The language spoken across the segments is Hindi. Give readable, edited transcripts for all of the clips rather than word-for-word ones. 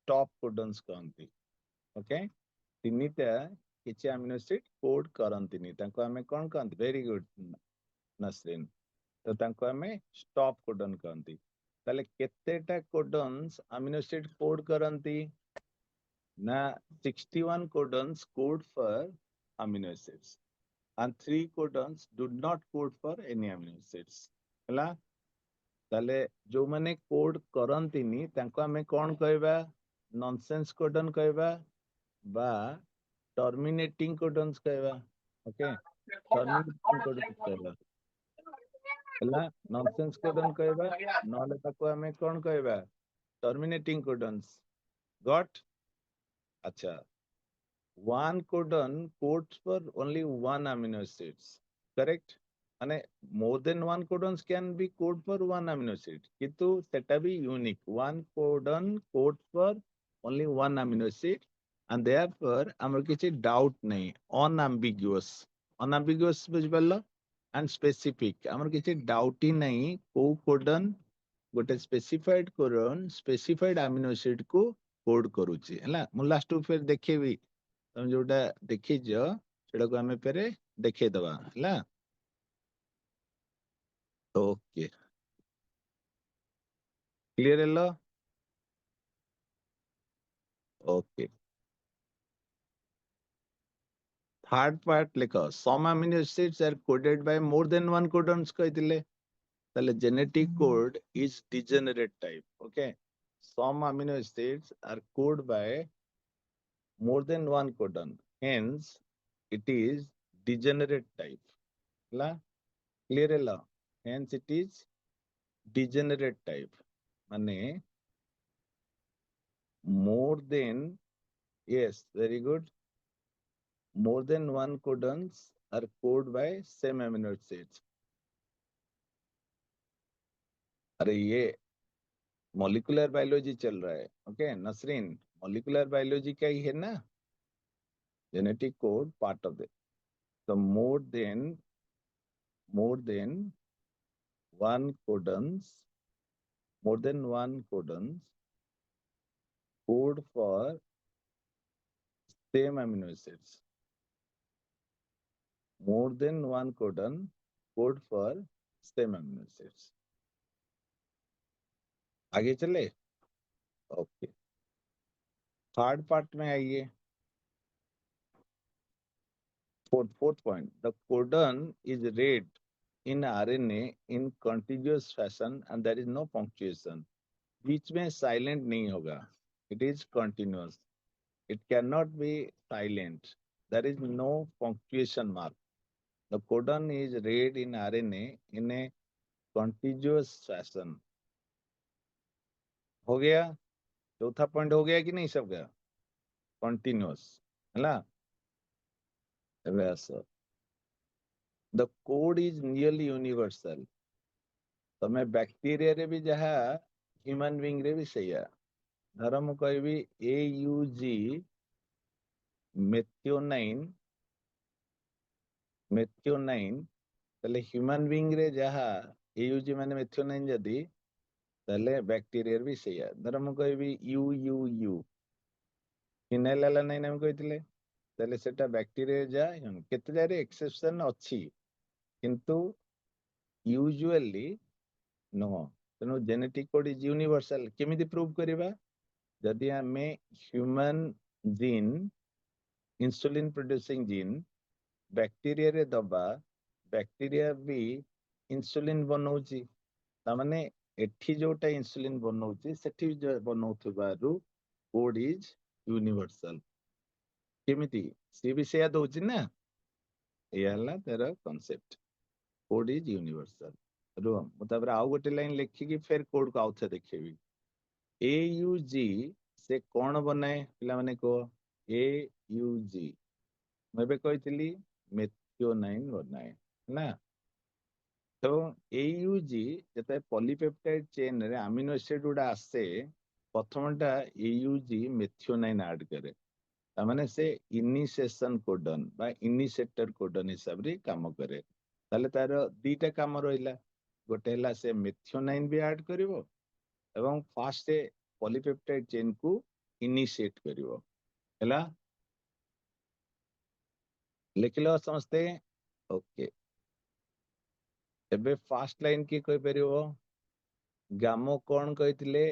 स्टॉप कोडन्स कहंती ओके तीनटा किछि अमीनो एसिड कोड करंतिनी तांको हमें कोन कहंती वेरी गुड नसरीन तो तांको हमें स्टॉप कोडन कहंती ताले केतेटा कोडन्स अमीनो एसिड कोड करंती ना 61 codons code for amino acids and 3 codons do not code for any amino acids हला ताले जो माने कोड करंतिनी तांको हमें कोन कहबा नॉनसेंस कोडन कहबा बा टर्मिनेटिंग कोडन्स कहबा ओके टर्मिनेटिंग कोडन्स कहबा हला नॉनसेंस कोडन कहबा नले ताको हमें कोन कहबा टर्मिनेटिंग कोडन्स गॉट अच्छा one codon codes for only one amino acids correct মানে more than one codons can be code for one amino acid কিন্তু সেটা भी unique one codon codes for only one amino acid and therefore আমার কিছু doubt নেই unambiguous বুঝ পারলো and specific আমার কিছু doubt ই নাই কোউ codon ଗୋଟେ specified codon specified amino acid को कोड करूची ହେଲା ମୁଁ ଲାଷ୍ଟ କୁ ଫେର ଦେଖେଇବି ତମେ ଯୋଉଟା ଦେଖିଛ ସେଟାକୁ ଆମେ ଫେରେ ଦେଖେଇଦବା ହେଲା okay clear hello okay third part लिखो some amino acids are coded by more than one codons कहतिले ताले genetic code is degenerate type okay some amino acids are code by more than one codon hence it is degenerate type ହେଲା clear hello hence it is degenerate type माने more than yes very good more than one codons are coded by same amino acids अरे ये मॉलिक्यूलर बायोलॉजी चल रहा है ओके नसरीन मॉलिक्यूलर बायोलॉजी का ही है ना genetic code part of it so more than one codons more than one codons code for same amino acids more than one codon code for same amino acids आगे चले ओके थर्ड पार्ट में आइए fourth point the codon is read in RNA in contiguous fashion and there is no punctuation बीच में silent नहीं होगा it is continuous it cannot be silent there is no punctuation mark the codon is read in RNA in a contiguous fashion हो गया चौथा पॉइंट हो गया कि नहीं सबका कंटिन्यूअस है the code is nearly universal तमे बैक्टीरिया रे भी जहा ह्यूमन बीइंग रे भी सही है धर मु कहबी AUG मेथियोनाइन तले ह्यूमन बीइंग रे जहा AUG माने मेथियोनाइन जदी तले बैक्टीरिया रे भी सही है धर मु कहबी UUU फिनाइलएलानाइन हम कहितले तले सेटा बैक्टीरिया जा केते जारे एक्सेप्शन अछि किंतु यूजुअली नो तेणु जेनेटिक कोड इज यूनिवर्सल केमिति प्रूव करिबा जदि हमें human gene insulin producing gene bacteria रे दबा बैक्टीरिया भी इंसुलिन बनौची ता माने एठी जोटा इंसुलिन बनौची सेठी बनौथबारु कोड इज यूनिवर्सल केमिति सी भी सेया दोची ना एला तेरा कांसेप्ट कोड इज यूनिवर्सल रुह मुताबिक आउ गोटे लाइन लिखिकी फिर कोड को आउथे देखेबी AUG से कौन बनाए पिला माने को AUG मैं कही मेथियोनाइन बनाए ना तो AUG जते पॉलीपेप्टाइड चेन रे अमीनो एसिड गुडा आसे प्रथमटा AUG मेथियोनाइन ऐड करे तामाने से इनिशिएशन कोडन बा इनिशिएटर कोडन हिसाब रे काम करे ताले तार दीटा काम रहिला गोटे हला से मेथियोनाइन भी ऐड करिवो एवं फास्ट पॉलीपेप्टाइड चेन को इनिशिएट करिवो हैला लिखिलो समझते ओके एबे फास्ट लाइन की कोई परिवो गामो कौन कहतिले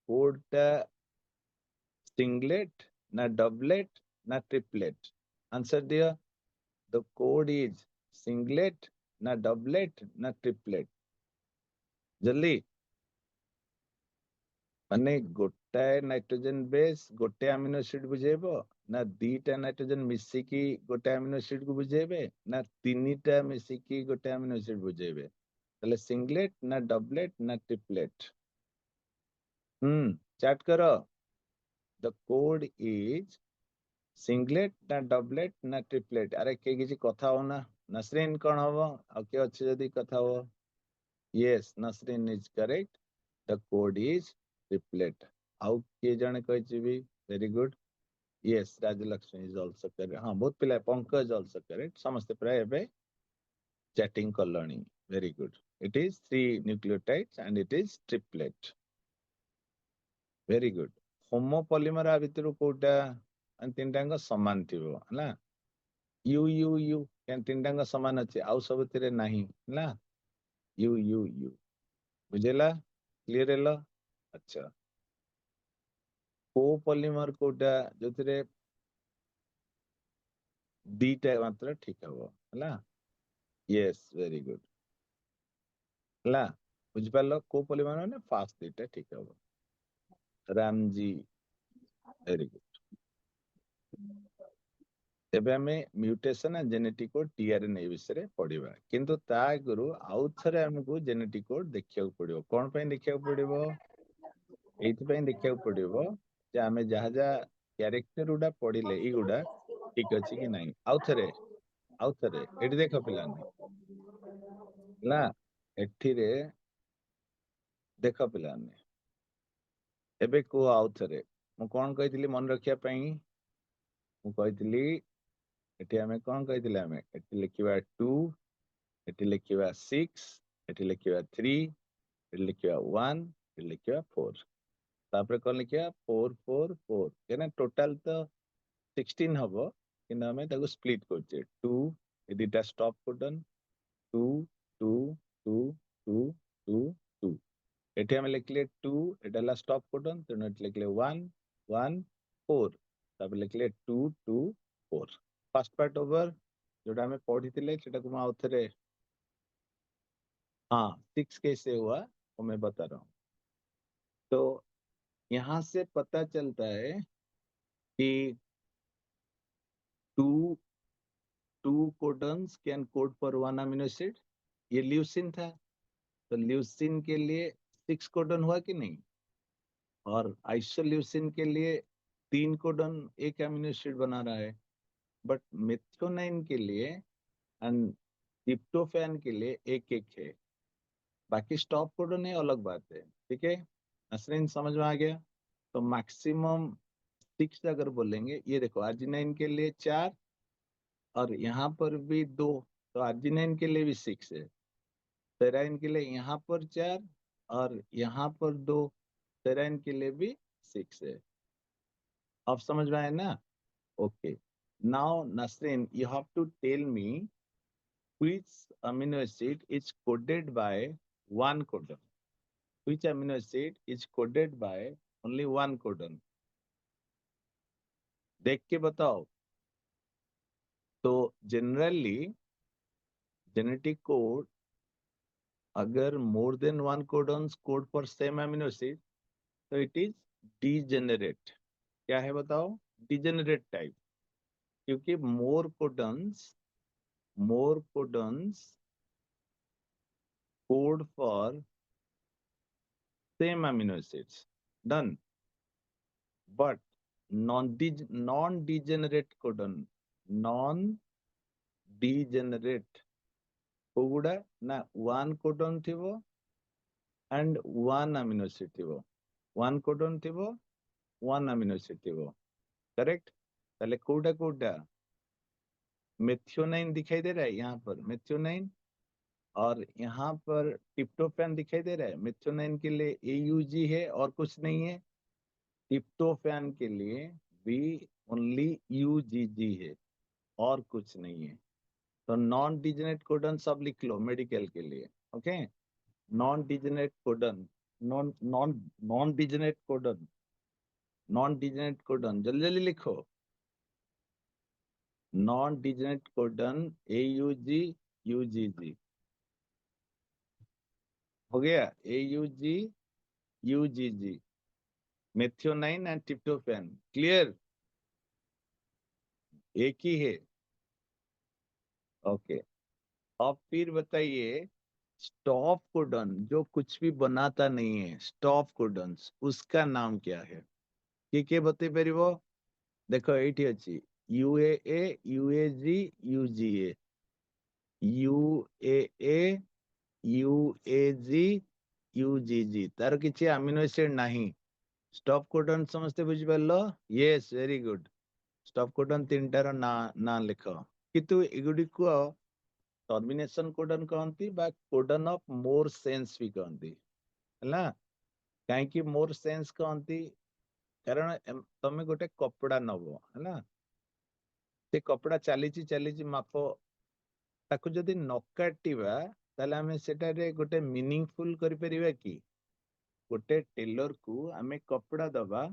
कोडटा सिंगलेट ना डबलेट ना ट्रिपलेट आंसर दियो द कोड इज सिंगलेट ना डबलेट ना ट्रिपलेट जल्दी माने गोटाए नाइट्रोजन बेस गोटे अमीनो एसिड बुझेबो ना दीटा नाइट्रोजन मिसिकी गोटे अमीनो एसिड को बुझेबे ना तीनटा मिसिकी गोटे अमीनो एसिड बुझेबे ताले सिंगलेट ना डबलेट ना ट्रिपलेट चैट करो द कोड इज सिंगलेट ना डबलेट ना ट्रिपलेट अरे के किसी कथा हो ना नसरीन कौन हबो आ के अच्छे जदी कथा हो yes Nasreen is correct the code is triplet आउ के जने कहचिबी very good yes Rajlakshmi is also correct हां बहुत पिला पंकज आल्सो करेक्ट समस्त प्राय एबे चैटिंग कलणी very good it is 3 nucleotides and it is triplet very good homopolymer आ भितर कोटा अन तीनटांग समान थिबो हला यू यू यू केन तीनटांग समान अछि आउ सब तिरे नाही हला यू यू यू बुझेला क्लियर हेलो अच्छा कोपॉलीमर कोटा जोथिरे दीटा मात्र ठीक हबो हला यस वेरी गुड हला बुझ पालो कोपॉलीमर माने फास्ट दीटा ठीक हबो रामजी वेरी गुड एबे हमें mutation and genetic code tRNA विषय पढ़िबा किंतु ता आगु आउ थरे हमको जेनेटिक कोड देखिया पड़िबो कोन पे देखिया पड़िबो एथि पे देखिया पड़िबो जे हमें जहा जहा कैरेक्टर उडा पढ़िले ई गुडा ठीक अछि कि नहीं आउ थरे एठी देखो पिलाने ला एठी रे देखो पिलाने एबे को आउ थरे मु कोन कहितली मन रखिया पई मु कहितली एठी हमें कोन कहितले हमें एठी लिखिबा 2 एठी लिखिबा 6 एठी लिखिबा 3 एठी लिखिबा 1 एठी लिखिबा 4 तापर कोन लिखिबा 4 4 4 केना टोटल तो 16 हबो किना हमें ताको स्प्लिट करछे 2 ए दिटा स्टॉप कोडन 2 2 2 2 2 2 एठी हमें लिखले 2 एटाला स्टॉप कोडन तेनो एठी लिखले 1 1 4 तापर लिखले 2 2 4 फर्स्ट पार्ट ओवर जोटा हमें पढ़ी थिले सेटा को आउ थरे हाँ 6 कैसे हुआ वो मैं बता रहा हूँ तो यहाँ से पता चलता है कि 2 codons can code for 1 amino acid ये ल्यूसिन था तो ल्यूसिन के लिए 6 कोडन हुआ कि नहीं और आइसोल्यूसिन के लिए 3 कोडन एक अमीनो एसिड बना रहा है बट मेथियोनाइन के लिए एंड ट्रिप्टोफैन के लिए एक एक है बाकी स्टॉप कोडन है अलग बात है ठीक है नसरीन समझ में आ गया तो मैक्सिमम 6 अगर बोलेंगे ये देखो आर्जिनाइन के लिए 4 और यहाँ पर भी 2 तो आर्जिनाइन के लिए भी 6 है सेराइन के लिए यहाँ पर 4 और यहाँ पर 2 सेराइन के लिए भी 6 है अब समझ में आया ना okay now Nasreen you have to tell me which amino acid is coded by one codon which amino acid is coded by only one codon देख के बताओ तो जनरली जेनेटिक कोड अगर more than one codons code for same amino acid तो इट इज डीजेनरेट क्या है बताओ डीजेनरेट टाइप क्योंकि more codons code for same amino acids done but non degenerate codon non degenerate कोगुड़ा ना वन कोडन थिबो एंड वन अमीनो एसिड थिबो वन कोडन थिबो वन अमीनो एसिड थिबो करेक्ट ताले कोडा मेथियोनाइन दिखाई दे रहा है यहाँ पर मेथियोनाइन और यहाँ पर ट्रिप्टोफैन दिखाई दे रहा है मेथियोनाइन के लिए AUG है और कुछ नहीं है ट्रिप्टोफैन के लिए भी ओनली यूजीजी है और कुछ नहीं है। तो नॉन डिजेनेट कोडन सब लिख लो मेडिकल के लिए। Okay, non degenerate codon, non non non degenerate codon, non degenerate codon जल्दी जल्दी लिखो। Non degenerate codon AUG UGG हो गया, AUG UGG, methionine and tryptophan. Clear, एक ही है। ओके, अब फिर बताइए स्टॉप कोडन जो कुछ भी बनाता नहीं है, स्टॉप कोडन उसका नाम क्या है? किए बतई पारिबो? देखो ये अच्छी UAA UAG UGA, UAA UAG UGG, तार किसी अमीनो एसिड नहीं। स्टॉप कोडन समझते बुझी पारलो? Yes, very good. Stop codon तीनटार ना ना लिख, किंतु एगुडी को टर्मिनेशन कोडन कहती बा कोडन ऑफ मोर सेंस भी कहती है। कहीं मोर सेंस कहती कारण तमे गोटे कपड़ा नब है, से कपड़ा चली चली माप ताकू जदि न काटिबा ताले आमे सेटारे गोटे मीनिंगफुल करि परिबा कि? गोटे टेलर को आमे कपड़ा दबा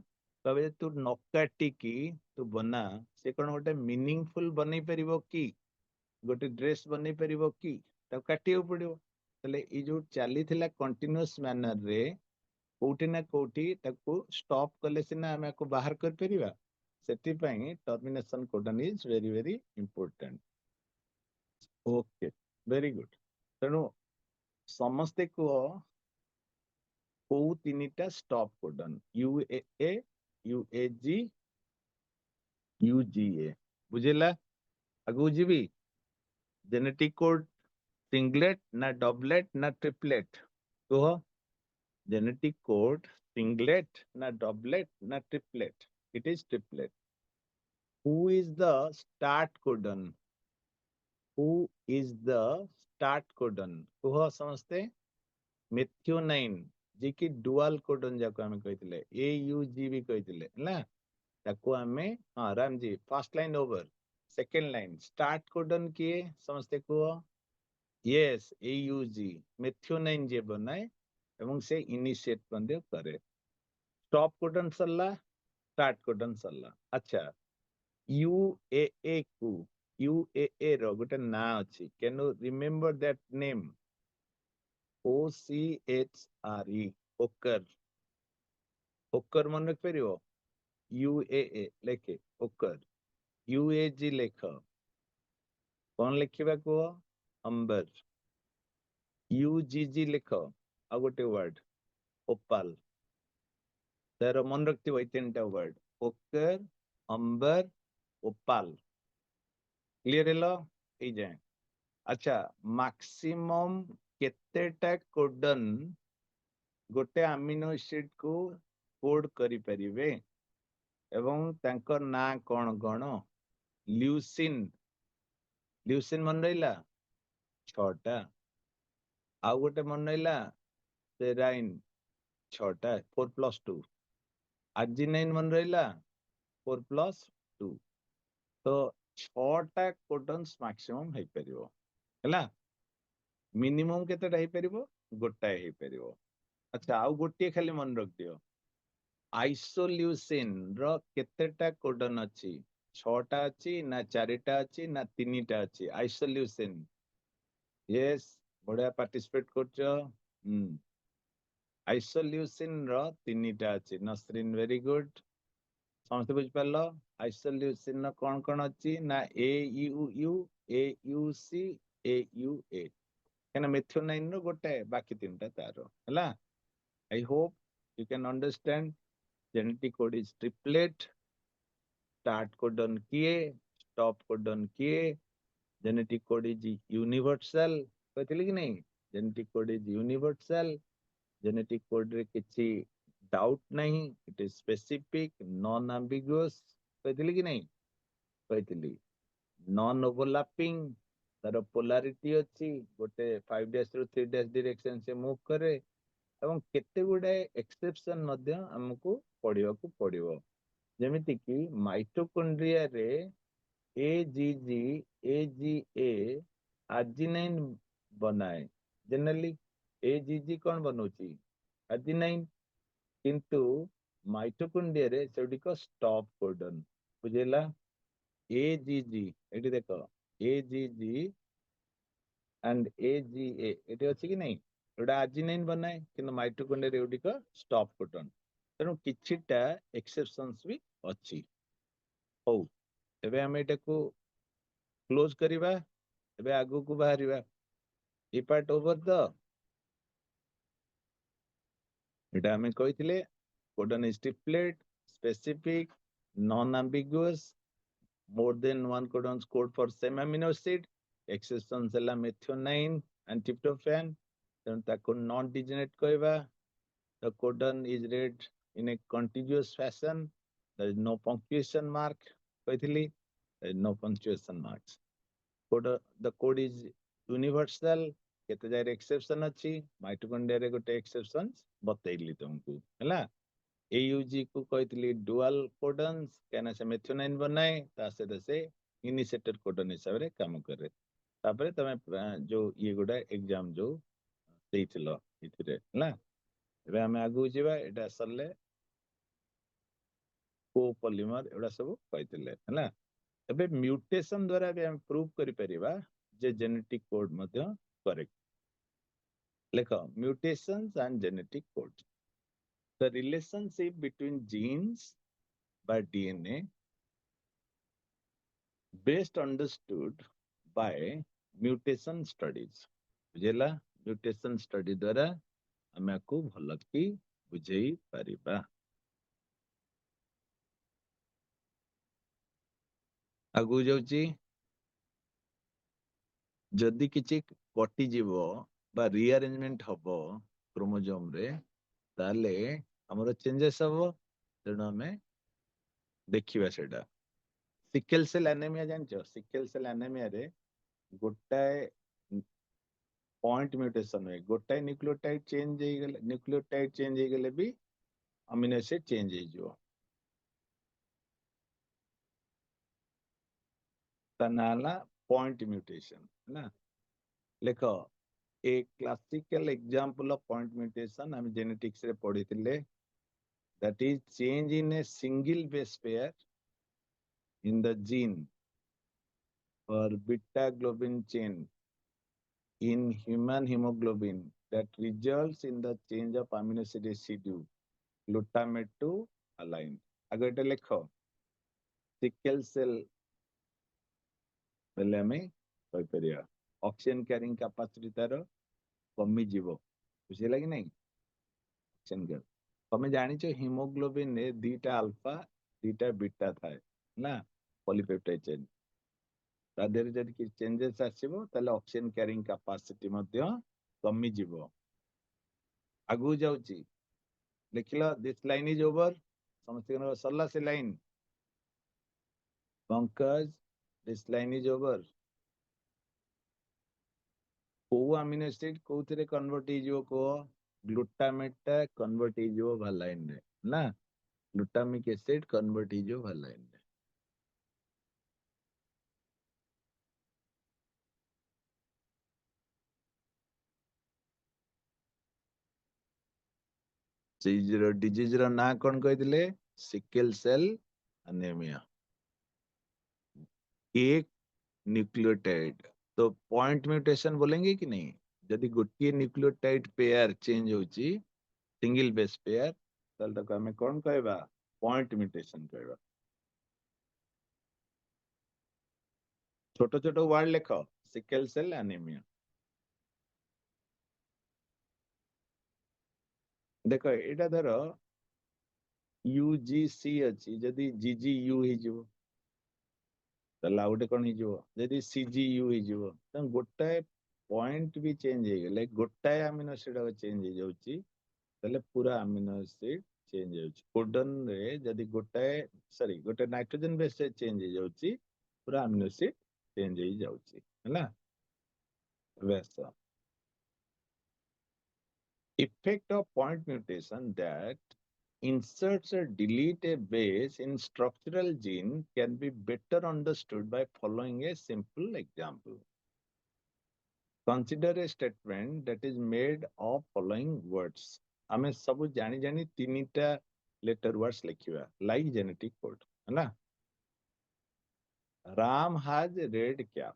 तबे तू न काटिकी तू बना, से कौन गोटे मीनिंगफुल बनै परिबो कि? गोटे ड्रेस बनै परिबो कि? ताकू काटियो पड़िबो। तले ई जो चली थिला कंटीन्यूअस मैनर रे कोठी ना कोठी ताकू स्टॉप कले सिना आमे को बाहर कर परिबा। सेति पई termination codon is very very important. Okay, very good. तेणु समस्ते को तीनिटा stop codon UAA UAG UGA बुझेला? आगु जीवी जेनेटिक कोड सिंगलेट ना डबलेट ना ट्रिपलेट कह? जेनेटिक कोड सिंगलेट ना डबलेट ना triplet? It is triplet. Who is the start codon? Who is the start codon कह समझते? मेथियोनाइन जी की डुअल कोडन जाको हमें कहते AUG भी कहते ना, ताको हमें हाँ Ram ji first line over, second line start codon किए समझते को? यस, AUG मेथियोनाइन जे बनाए एवं से इनिशिएट बंदे करे। स्टॉप कोडन सरला, स्टार्ट कोडन सरला। अच्छा, UAA को UAA रो गोटे ना अछि, can you remember that name? OCHRE, ओकर। ओकर मन रख परियो? UAA लेखे ओकर, UAG लेख कौन लिखा कह? अंबर। UGG लिख आ गोटे वर्ड ओपाल। तार मन रखियो ए तीनटा वर्ड ओकर, अंबर, ओपाल। क्लियर हेलो ए जाए? अच्छा, मैक्सिमम केतेटा कोडन गोटे अमीनो एसिड को कोड करि परिबे एवं तांकर ना कौन कौन? ल्यूसिन, ल्यूसिन मन रहिला 6टा, आउ गोटे मन रहिला सेराइन 6टा 4+2, आर्जिनाइन मन रहिला 4+2। तो 6टा कोडन्स मैक्सिमम है परिबो हैला। मिनिमम केतेटा है परिबो? गोटाए है परिबो। अच्छा, आउ गोटे खाली मन रख दियो, आइसोल्यूसिन रो केतेटा कोडन अछि? 6टा अछि ना 4टा अछि ना 3टा अछि? आइसोल्यूसिन यस, बढ़िया पार्टिसिपेट करछो। आइसोल्यूसिन रो 3टा अछि। नसरीन वेरी गुड, समझते बुझ पारलो? आइसोल्यूसिन रो कोन कोन अछि ना AUU AUC AUA, केना मेथियोनाइन रो गोटे बाकी 3टा तारो हैला। I hope you can understand. Genetic code is triplet, start codon किए, स्टॉप कोडन किए, जेनेटिक कोड इज यूनिवर्सल। कहते कि नहीं? Genetic code is universal, genetic code रे किछि डाउट नहीं, it is specific non ambiguous. कहते कि नहीं? कहते नॉन ओवरलैपिंग, तार पोलारिटी अच्छी, गोटे 5' ରୁ 3' डायरेक्शन से मूव करे एवं केते गुडे एक्सेप्शन मध्य हमको पढ़िବାକୁ पड़िबो जेमिति कि माइटोकॉन्ड्रिया रे एजीजी एजीए आर्जिनाइन बनाए जनरली एजीजी कौन बनौची आर्जिनाइन किंतु माइटोकॉन्ड्रिया रे सेडिको स्टॉप कोडन बुझेला एजीजी एटी देखो एजीजी एंड एजीए एटी अछि कि नहीं एटा आर्जिनाइन बनाए किंतु माइटोकॉन्ड्रिया रे एडिको स्टॉप कोडन तेणु किछिटा एक्सेप्शंस भी अछि हो एबे हम एटाको क्लोज करिबा एबे आगु को बाहरिबा ए पार्ट ओवर द एटा हमें कहिथिले codon is stipulate specific non ambiguous more than one codons code for same amino acid exceptions ହେଲା methionine and tryptophan ତେଣୁ ତାକୁ non degenerate କହିବା the codon is read in a contiguous fashion there is no punctuation mark କହିଥିଲି there is no punctuation marks code the code is universal କେତେ ଜାଗାରେ exception ଅଛି ମାଇଟୋକଣ୍ଡ୍ରିଆ ରେ ଗୋଟେ exception ବତେଇଲି ତମକୁ ହେଲା AUG को कहती डुअल कोडन्स कहना से मेथियोनाइन बनाए तासे से इनिशिएटर कोडन हिसाब रे काम करे तापरे तमे जो ये गुडा एग्जाम जो देइथिलो इथिरे हला एबे हम आगु जिबा एटा सरले कोपॉलीमर एडा सब कहतिले हला एबे म्यूटेशन द्वारा भी हम प्रूव करि परिबा जे जेनेटिक कोड मध्ये करेक्ट लेखो mutations and genetic code the relationship between genes by DNA best understood by mutation studies बुझेला म्यूटेशन स्टडी द्वारा हमें को भल की बुझेई परिबा आगु जाउची जदि किछि कटि जीवो बा रीअरेंजमेंट हबो क्रोमोसोम रे ताले हमरो चेंजेस हबो तेणु हमें देखिबा सेटा सिकल सेल एनीमिया जानछो सिकल सेल एनीमिया रे गोटाए पॉइंट म्यूटेशन है गोटाए न्यूक्लियोटाइड चेंज हे गेले न्यूक्लियोटाइड चेंज हे गेले भी अमीनो एसिड चेंज हे जो तनाला पॉइंट म्यूटेशन है ना लेखो एक classical example of point mutation हम जेनेटिक्स रे पढ़िथिले that is change in a single base pair in the gene or beta globin chain in human hemoglobin that results in the change of amino acid residue glutamate to align आगे एटा लेखो सिकल सेल बेले हमें कहि परिया ऑक्सीजन कैरिंग कैपेसिटी तार कमी जीवो बुझिला कि नहीं ऑक्सीजन कैर तमे जानि छ हीमोग्लोबिन ने दीटा अल्फा दीटा बीटा थाए ना पॉलीपेप्टाइड चेन तादेर जदि कि चेंजेस आसीबो ताले ऑक्सीजन कैरिंग कैपेसिटी मध्ये कमी जीवो आगु जाउची लिखिला दिस लाइन इज ओवर समस्त सरला से line Pankaj this line is over को अमीनो एसिड कोथिरे कन्वर्ट हे जो को ग्लूटामेट ता कन्वर्ट हे जो भालाइन रे ना ग्लूटामिक एसिड कन्वर्ट हे जो भालाइन रे डिजीज रो ना कोन कहिदिले सिकल सेल एनीमिया एक न्यूक्लियोटाइड तो पॉइंट म्यूटेशन बोलेंगे कि नहीं यदि गोटे न्यूक्लियोटाइड पेयर चेंज होची सिंगल बेस पेयर ताल तक हमें कौन कहबा पॉइंट म्यूटेशन कहबा छोटो छोटो वर्ड लेखो सिकल सेल एनीमिया देखो एटा धरो यूजीसी अछि यदि जीजीयू ही जो ताला आउटे कोन ही जो यदि सीजीयू ही जो त गोटाए पॉइंट भी चेंज हे गेले गोटाए अमीनो एसिड चेंज हे जाउची ताले पूरा अमीनो एसिड चेंज हो कोडन रे जदि गोटाए सॉरी गोटे नाइट्रोजन बेस से चेंज हो जाउची पूरा अमीनो एसिड चेंज हो जाउची हैला वैसा effect of point mutation that inserts or delete a base in structural gene can be better understood by following a simple example. Consider a statement that is made of following words. आमे सब जानी जानी तीनटा लेटर वर्ड्स लिखिवा like genetic code है ना. Ram has red cap.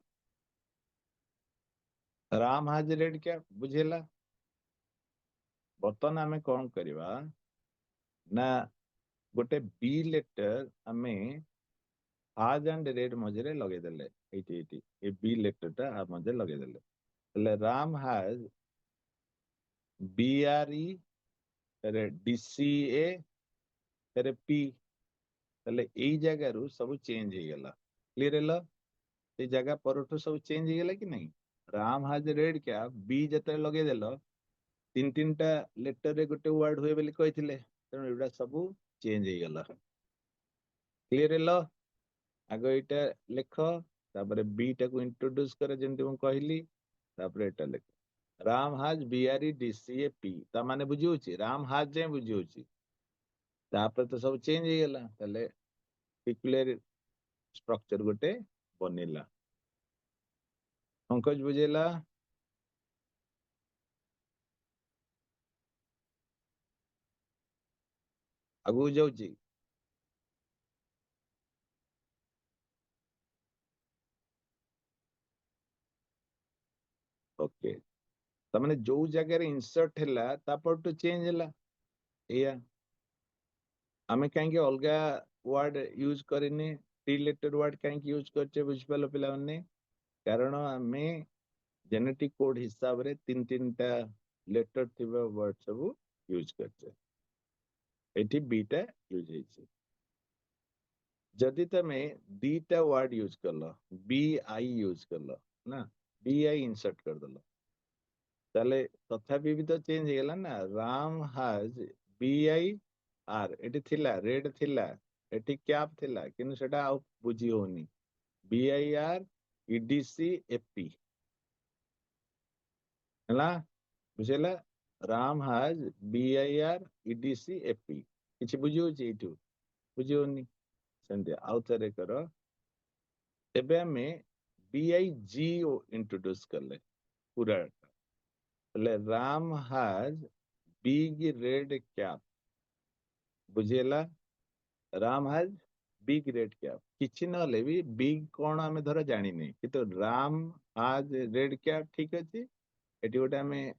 Ram has red cap बुझेला. बर्तन आमे कौन करिवा ना गोटे बी लेटर आमे आज एंड रेड मझे लगे देले एटी ए बी लेटर टा आ मझे लगे देले तले राम हैज बीआरई रे डीसीए रे पी तले एई जगह रु सब चेंज हे गेला. क्लियर हेला. ए जगह परठु सब चेंज हे गेला कि नहीं. राम हैज रेड क्या बी जते लगे देलो तीन तीन टा लेटर रे गोटे वर्ड होए बेली कहिथिले तेनु एडा सब चेंज हे गेला. क्लियर हेला. आगे एटा लेख तापर बी टा को इंट्रोड्यूस करे जेंति हम कहली तापर एटा लेख राम हाज बीआरई डीसीए पी ता माने बुझियोची राम हाज जे बुझियोची तापर तो सब चेंज हे गेला तले पिकुलर स्ट्रक्चर गोटे बनेला. पंकज बुझेला. आगु जाउची ओके तमाने जो जगह रे इंसर्ट हैला तापर तो चेंज हैला एया आमे कहीं अलगा वर्ड यूज करेने थ्री लेटर वर्ड कहीं यूज करचे बुझिपालो पिला माने कारण आमे जेनेटिक कोड हिसाब रे तीन तीन टा लेटर थिबा वर्ड सब यूज करचे एठी बीटा यूज हेछि. जदि तमे दीटा वर्ड यूज करलो बी आई यूज करलो ना बी आई इंसर्ट कर दलो ताले तथापि भी तो चेंज हे गेला ना. Ram has B I R AT थिला रेड थिला एटी कैप थिला किनु सेटा आ बुझी होनी B I R EDC AP हला बुझेला. Ram has B I R EDC AP किछि बुझी होची एटू बुझी होनी सेंते आउ थरे करो. एबे हमें बी आई जी इंट्रोड्यूस करले पूरा ले Ram has big red cap बुझेला. Ram has big red cap किछि न ले भी बिग कोन हमें धर जानि नै कि तो राम हैज रेड कैप ठीक अछि एटी गोटे हमें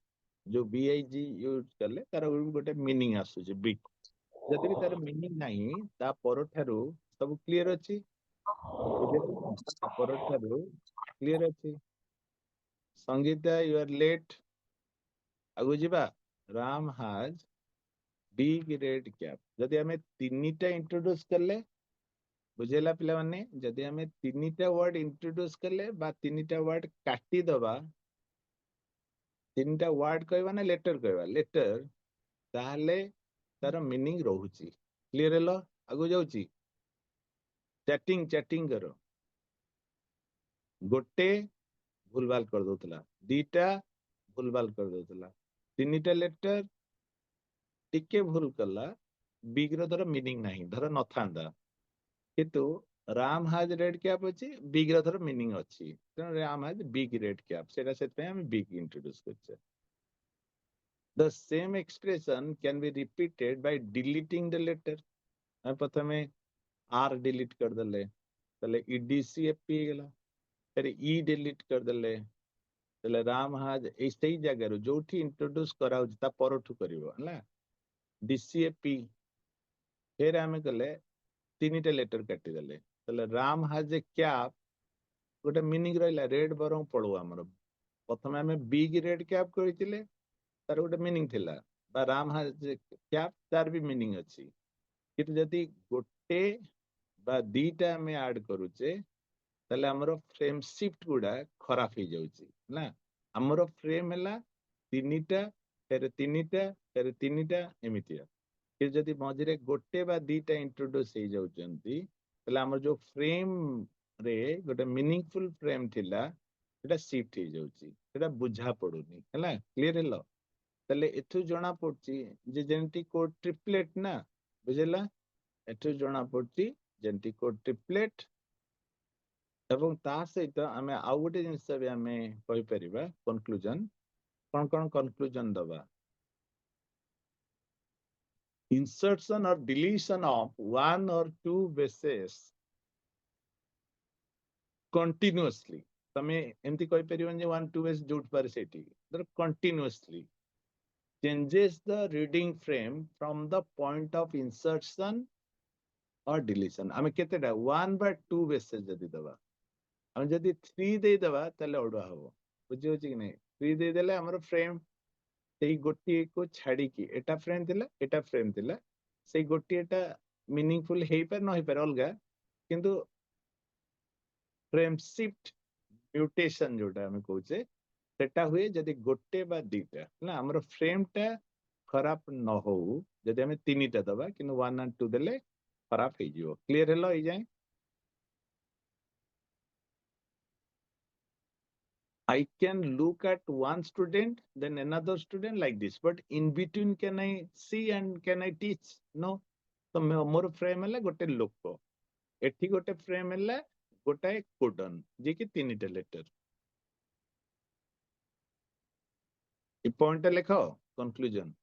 जो बी आई जी यूज करले तार गोटे मीनिंग आसु जे बिग जदि भी तार मीनिंग नाही ता परठारु सब क्लियर अछि बुझेला ता परठारु क्लियर अछि. संगीता यू आर लेट आगु जिबा. Ram has big red cap जदि हमें तीनटा इंट्रोड्यूस करले बुझेला पिला माने जदि हमें तीनटा वर्ड इंट्रोड्यूस करले बा तीनटा वर्ड काटी दबा तीनटा वर्ड कहबा ना लेटर कहबा लेटर ताहले तार मीनिंग रहूची. Clear hello. आगु जाउची चैटिंग चैटिंग करो. गोटे भूलभाल कर दोतला दीटा भूलभाल कर दोतला तीनटा लेटर टिके भूल कला बिग रो धर मीनिंग नाही धर न थांदा किंतु राम हैज रेड कैप अछि बिग रो धर मीनिंग अछि तेन Ram has big red cap सेटा सेत पे हम बिग इंट्रोड्यूस करछे. The same expression can be repeated by deleting the letter. हम प्रथमे आर डिलीट कर देले तले ईडीसीएपी गेला फिर ई डिलीट कर देले तले राम हैज एई जगह रो जोठी इंट्रोड्यूस कराउ ता परठु करिवो हला डीसीएपी फिर आमे कले तीनटा लेटर काटी देले तले राम हैज ए कैप गोटे मीनिंग रहिला रेड बरम पळो हमर प्रथमे आमे बिग रेड कैप करितिले तार गोटे मीनिंग थिला बा राम हैज ए कैप तार भी मीनिंग अछि किंतु जदि गोटे बा दीटा आमे ऐड करूचे ताले हमर फ्रेम शिफ्ट गुडा खराब हो जाउची ना. हमर फ्रेम हला तीनटा फिर तीनटा एमितिया कि जदि मझिरे गोटे बा दीटा इंट्रोड्यूस हो जाउचंती ताले हमर जो फ्रेम रे गोटे मीनिंगफुल फ्रेम थिला सेटा शिफ्ट हो जाउची सेटा बुझा पडुनी हला. Clear hello. ताले एथु जणा पडची जे जेनेटिक कोड ट्रिपलेट ना बुझला एठु जना पड़ती जेनेटिक कोड ट्रिपलेट एवं ता सहित आमे आउ गोटे जिनिस भी आमे कहि परिबा कंक्लूजन कौन कंक्लूजन दबा insertion or deletion of one or two bases continuously तमे एमती कहि परिबन जे one two base जोट पर सेठी continuously changes the reading frame from the point of insertion or deletion आमे केतेटा 1 by 2 bases जदी दबा हम जदी 3 दे दबा तले ओडा हबो बुझि होछि कि नै 3 दे देले हमर फ्रेम सेई गोटी को छाडी की एटा फ्रेम थिला सेई गोटी एटा मीनिंगफुल हेई पर न हेई पर अलगा किंतु फ्रेम शिफ्ट म्यूटेशन जोटा हम कहूचे सेटा हुए जदी गोटे बा दीटा ना हमर फ्रेम टा खराब न हो जदी हम तीनटा दबा किंतु 1 and 2 देले खराब हे जिवो क्लियर हेलो हे जाय I can look at one student, then another student like this. But in between, can I see and can I teach? No. So more frame है गोटे लोक एठी गोटे फ्रेम है गोटाए कोडन जे कि तीनटा लेटर ए पॉइंट लेखो कंक्लूजन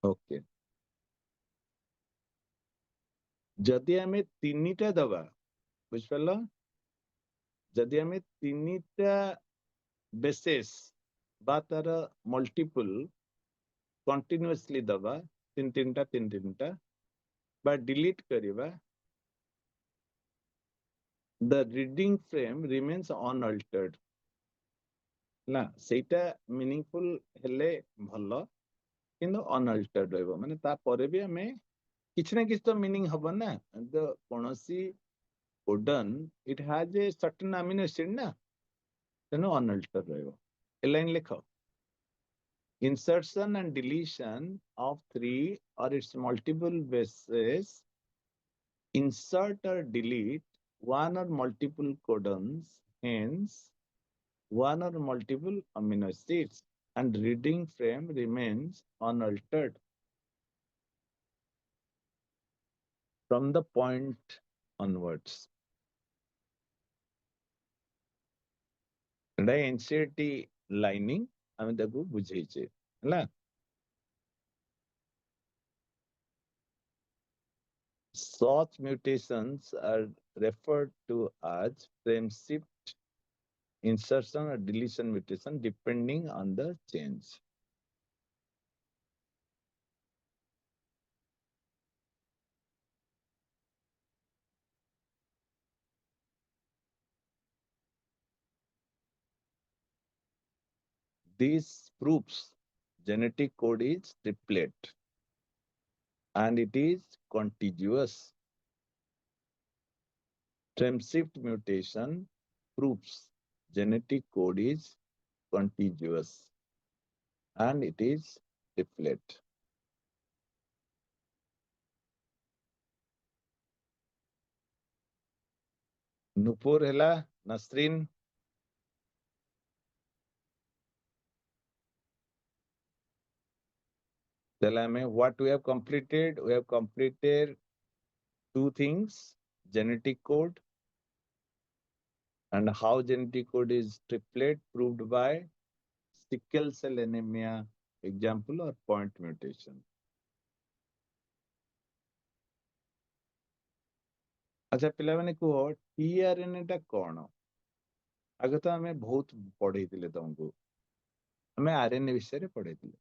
ओके जदि हमें तीनटा दबा बुझ पालो जदि हमें तीनटा बेसिस बा तार मल्टीपल कंटिन्यूअसली दबा तीन तीनटा बा डिलीट करिबा the reading frame remains unaltered ना सेटा मीनिंगफुल हेले भलो किंतु अनअल्टर्ड रहबो माने ता परे भी हमें किछ ना किछ तो मीनिंग हबो ना तो कोनोसी codon it has a certain amino acid ना तेनो अनअल्टर्ड रहबो ए लाइन लिखो insertion and deletion of three or its multiple bases insert or delete one or multiple codons hence one or multiple amino acids and reading frame remains unaltered from the point onwards. Etah NCERT lining आमे ताकू बुझेइछे हला such mutations are referred to as frame shift insertion or deletion mutation depending on the change. This proves genetic code is triplet and it is contiguous. Frame shift mutation proves genetic code is contiguous and it is triplet. Nupur hela Nasrin. Tell me what we have completed. We have completed two things, genetic code and how genetic code is triplet proved by sickle cell anemia example or point mutation. अच्छा पिला माने को टीआरएनए टा कोन आगे तो हमें बहुत पढ़े दिले तुमको हमें आरएनए विषय रे पढ़े दिले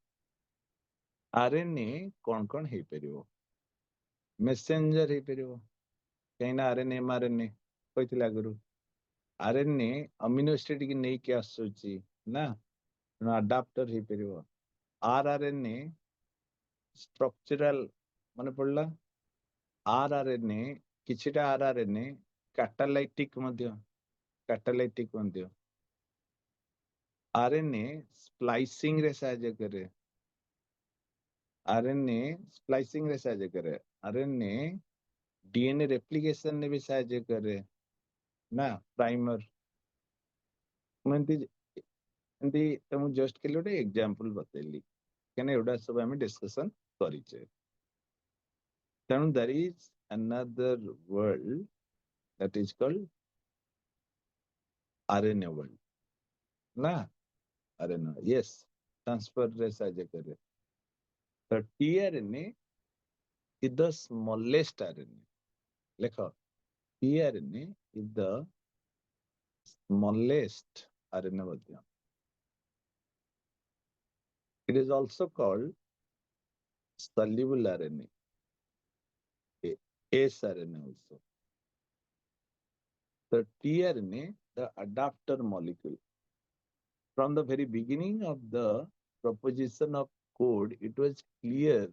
आरएनए कोन हे परिबो मेसेंजर हे परिबो कहिना आरएनए एमआरएनए कहितला गुरु आरएनए अमीनो एसिड की नहीं के आसुची ना अडाप्टर हे परिबो आरआरएनए स्ट्रक्चरल माने पड़ला आरआरएनए किछिटा आरआरएनए कैटालाइटिक मध्य आरएनए स्प्लाइसिंग रे सहायता करे आरएनए स्प्लाइसिंग रे सहायता करे आरएनए डीएनए रेप्लिकेशन ने भी सहायता करे ना प्राइमर तुम जस्ट के लिए एग्जांपल बतैली कहना एवडा सब हमें डिस्कशन करिचे तेणु there is another world that is called RNA world ना आरएनए यस ट्रांसफर रे साजे करे तो tRNA is the smallest RNA. Lekha, tRNA is the smallest RNA madhyam. It is also called soluble RNA, sRNA also. The tRNA, the adapter molecule. From the very beginning of the proposition of code, it was clear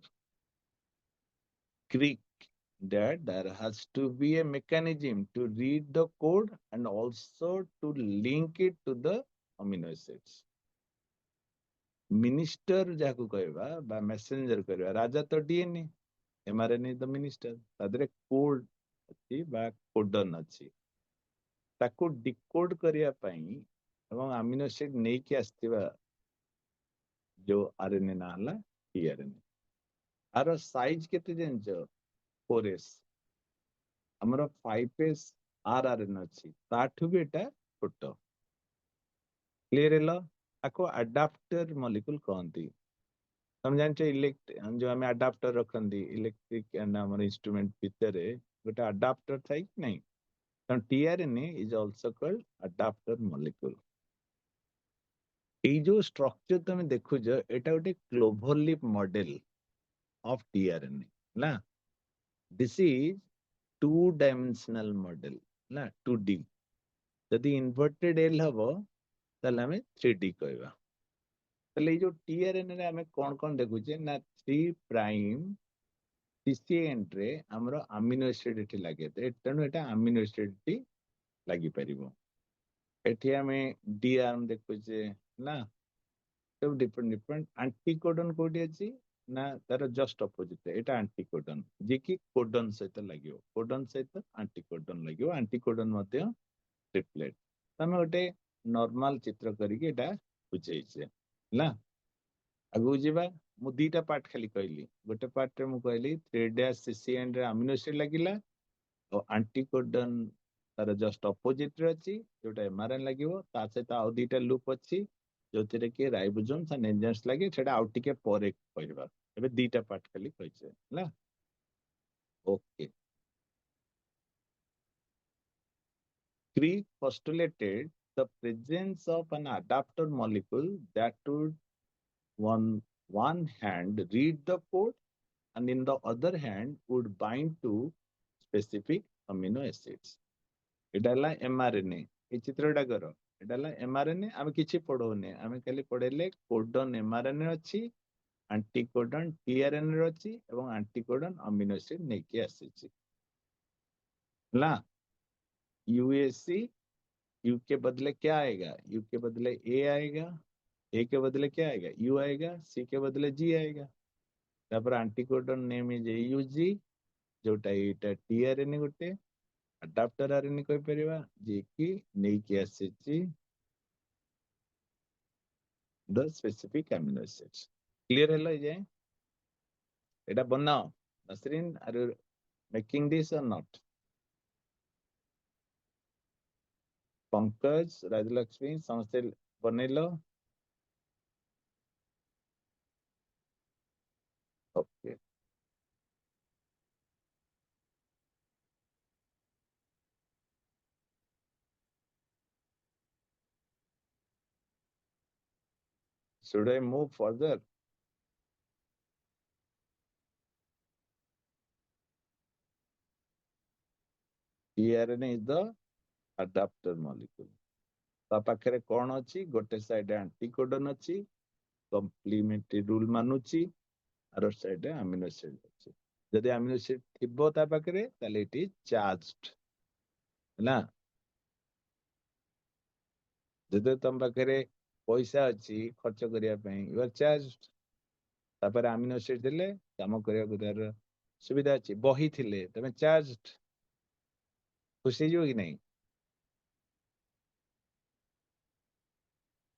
that there has to be a mechanism to read the code and also to link it to the amino acids. Minister जाकू कहबा बा मेसेंजर कहबा राजा तो डीएनए एमआरएनए द मिनिस्टर तादरे कोड अछि बा कोडन अछि ताको डिकोड करिया पई एवं अमीनो एसिड नै कि आस्तिबा जो आरएनए ना हला टीआरएनए आरो साइज केते जंच 4s हमरो 5s आरआरएन अछि ताठु भी एटा छोटो क्लियर हेलो ताको अडाप्टर मॉलिक्यूल कहंती तुम जानते जो हमें अडाप्टर रखंदी इलेक्ट्रिक एंड हमर इंस्ट्रूमेंट भीतर गोटे अडाप्टर थाई कि नहीं तो tRNA is also called adaptor molecule ए जो स्ट्रक्चर तुम देखु जो एटा गोटे clover leaf model of tRNA ना दिस इज 2 डायमेंशनल मॉडल ना 2D यदि इन्वर्टेड एल हबो ताले हमें 3D कहबा ताले जो टीआरएनए रे हमें कोन देखुचे ना 3 प्राइम सीसी एंड रे हमरो अमीनो एसिड एठी लागे तेणु एटा अमीनो एसिड टी लागी परिबो एठी हमें डी आर्म देखुचे ना सब डिफरेंट एंटीकोडन कोडी अछि ना तार जस्ट अपोजिट एटा एंटीकोडन जे कि कोडन सहित लागियो कोडन सहित एंटीकोडन लागियो एंटीकोडन मध्ये ट्रिपलेट तमे गोटे नॉर्मल चित्र करिके एटा बुझैछे ना आगु जीवा मु दीटा पार्ट खाली कहली गोटे पार्ट रे मु कहली 3' एंड रे अमीनो एसिड लागिला और एंटीकोडन तार जस्ट अपोजिट रे अछि जोटा एमआरएन लागिवो ता सहित आ दीटा लूप अछि जोथिरे के राइबोसोम्स एंड एंजाइम्स लागे छेडा आउट टिके परे कहबा एबे दीटा पार्ट खाली कहैछे ना okay Crick postulated the presence of an adapter molecule that would one hand read the code and in the other hand would bind to specific amino acids. इडाला mRNA ये चित्रटा करो इडाला mRNA आमे किछि पढोने आमे खाली पढेले कोडन mRNA अछि एंटीकोडन tRNA अछि एवं एंटीकोडन अमीनो एसिड नेकी आसीछि ना यूएससी यू के बदले क्या आएगा यू के बदले ए आएगा ए के बदले क्या आएगा यू आएगा सी के बदले जी आएगा तापर एंटीकोडन नेम इज यूजी जोटा एटा टीआरएनए गोटे अडाप्टर आरएनए कहि परिबा जे कि नै कि आसीछि the specific amino acids clear हेलो जे एटा बनाओ Nasreen are you making this or not Pankaj Rajalakshmi समस्ते बनेलो okay should I move further tRNA is the adapter molecule ता पाखरे कोन अछि गोटे साइड एंटीकोडन अछि कॉम्प्लीमेंटरी रूल मानुछि आरो साइड अमीनो एसिड अछि जदि अमीनो एसिड थिबो ता पाखरे ताले इट इज चार्ज्ड ना जदि तम पाखरे पैसा अछि खर्च करिया पई यू आर चार्ज्ड तापर अमीनो एसिड दिले काम करिया गुदार सुविधा अछि बही थिले तमे चार्ज्ड खुशी जो कि नहीं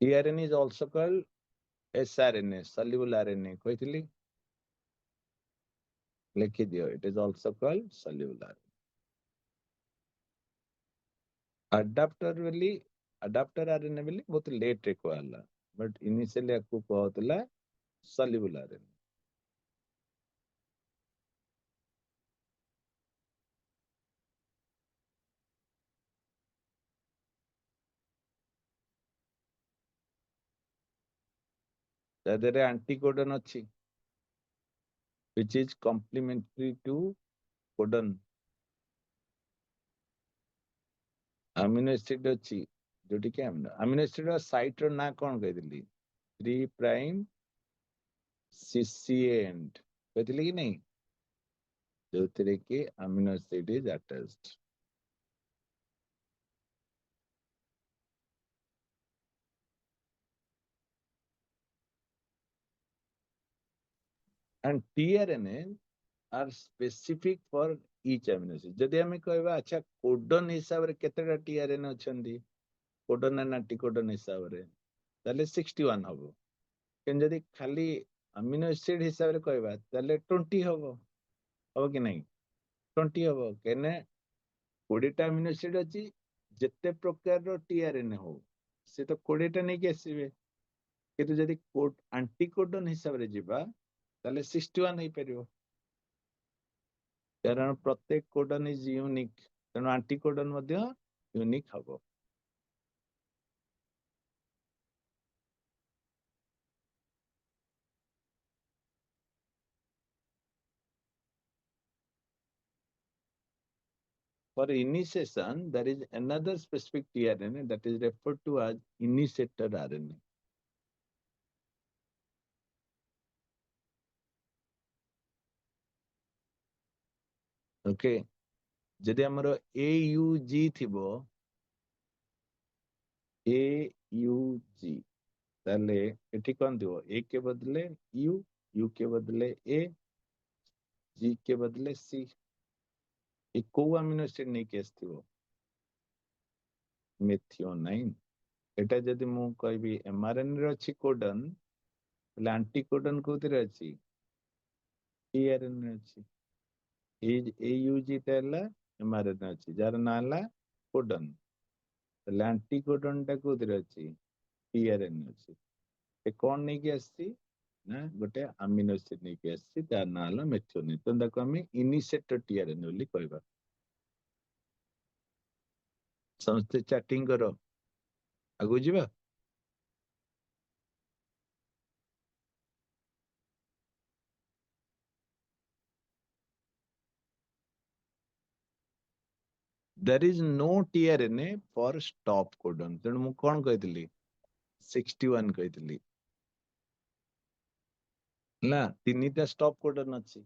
tRNA is also called sRNA, soluble RNA କହିଥିଲି ଲେଖିଦିଅ, it is also called soluble RNA. adapter RNA ବୋଲି ବହୁତ ଲେଟ୍ ରେ କୁହାହେଲା, ବଟ୍ ଇନିସିଆଲି ଆକୁ କୁହାହଉଥିଲା soluble RNA. ତା ଦେହରେ ଆଣ୍ଟିକୋଡନ ଅଛି which is complementary to codon. amino acid ଅଛି ଯୋଉଠି କି amino acid ର ସାଇଟ୍ ର ନାଁ କଣ କହିଥିଲି? 3 prime CCA end କହିଥିଲି କି ନାହିଁ, ଯୋଉଥିରେ କି amino acid is attached. and tRNA are specific for each amino acid. ଯଦି ଆମେ କହିବା ଆଚ୍ଛା କୋଡନ ହିସାବରେ କେତେଟା tRNA ଅଛନ୍ତି କୋଡନ and anticodon ହିସାବରେ, ତାହେଲେ 61 ହବ। କିନ୍ତୁ ଯଦି ଖାଲି amino acid ହିସାବରେ କହିବା ତାହେଲେ 20 ହବ, ହବ କି ନାହିଁ? 20 ହବ, କାହିଁକିନା 20ଟା amino acid ଅଛି, ଯେତେ ପ୍ରକାରର tRNA ହଉ ସେ ତ 20ଟା ନେଇକି ଆସିବେ, କିନ୍ତୁ ଯଦି ଆଣ୍ଟିକୋଡନ ହିସାବରେ ଯିବା ତାହେଲେ 61 ହେଇପାରିବ, କାରଣ ପ୍ରତ୍ୟେକ କୋଡନ ଇଜ ୟୁନିକ୍, ତେଣୁ ଆଣ୍ଟିକୋଡନ ମଧ୍ୟ ୟୁନିକ୍ ହବ। For initiation, there is another specific tRNA that is referred to as initiator RNA. Okay, ଯଦି ଆମର AUG ଥିବ, AUG ତାହେଲେ ଏଠି କଣ ଥିବ? A के बदले U, U के बदले A, G के बदले C. ये କୋଉ amino acid ନେଇକି ଆସିଥିବ? methionine. এটা ଯଦି ମୁଁ କହିବି mRNA ରେ ଅଛି କୋଡନ, ତାହେଲେ ଆଣ୍ଟିକୋଡନ କୋଉଥିରେ ଅଛି? tRNA ଅଛି। AUG ଟା ହେଲା mRNA ଅଛି, ଯାହାର ନାଁ ହେଲା କୋଡନ, ତାହେଲେ ଆଣ୍ଟିକୋଡନ ଟା କୋଉଥିରେ ଅଛି? tRNA ଅଛି। ଏ କଣ ନେଇକି ଆସିଛି ନା ଗୋଟେ ଆମିनो ଏସିଡ ନେଇକି ଆସିଛି, ତାର ନାଁ ହେଲା ମେଥିଓନିନ୍, ତେଣୁ ତାକୁ ଆମେ ଇନିସିଏଟର tRNA ବୋଲି କହିବା। ସମସ୍ତେ ଚାଟିଂ କର, ଆଗକୁ ଯିବା। There is no tRNA for stop codon, ତେଣୁ ମୁଁ କଣ କହିଥିଲି? 61 କହିଥିଲି ନା, 3ଟା stop codon ଅଛି,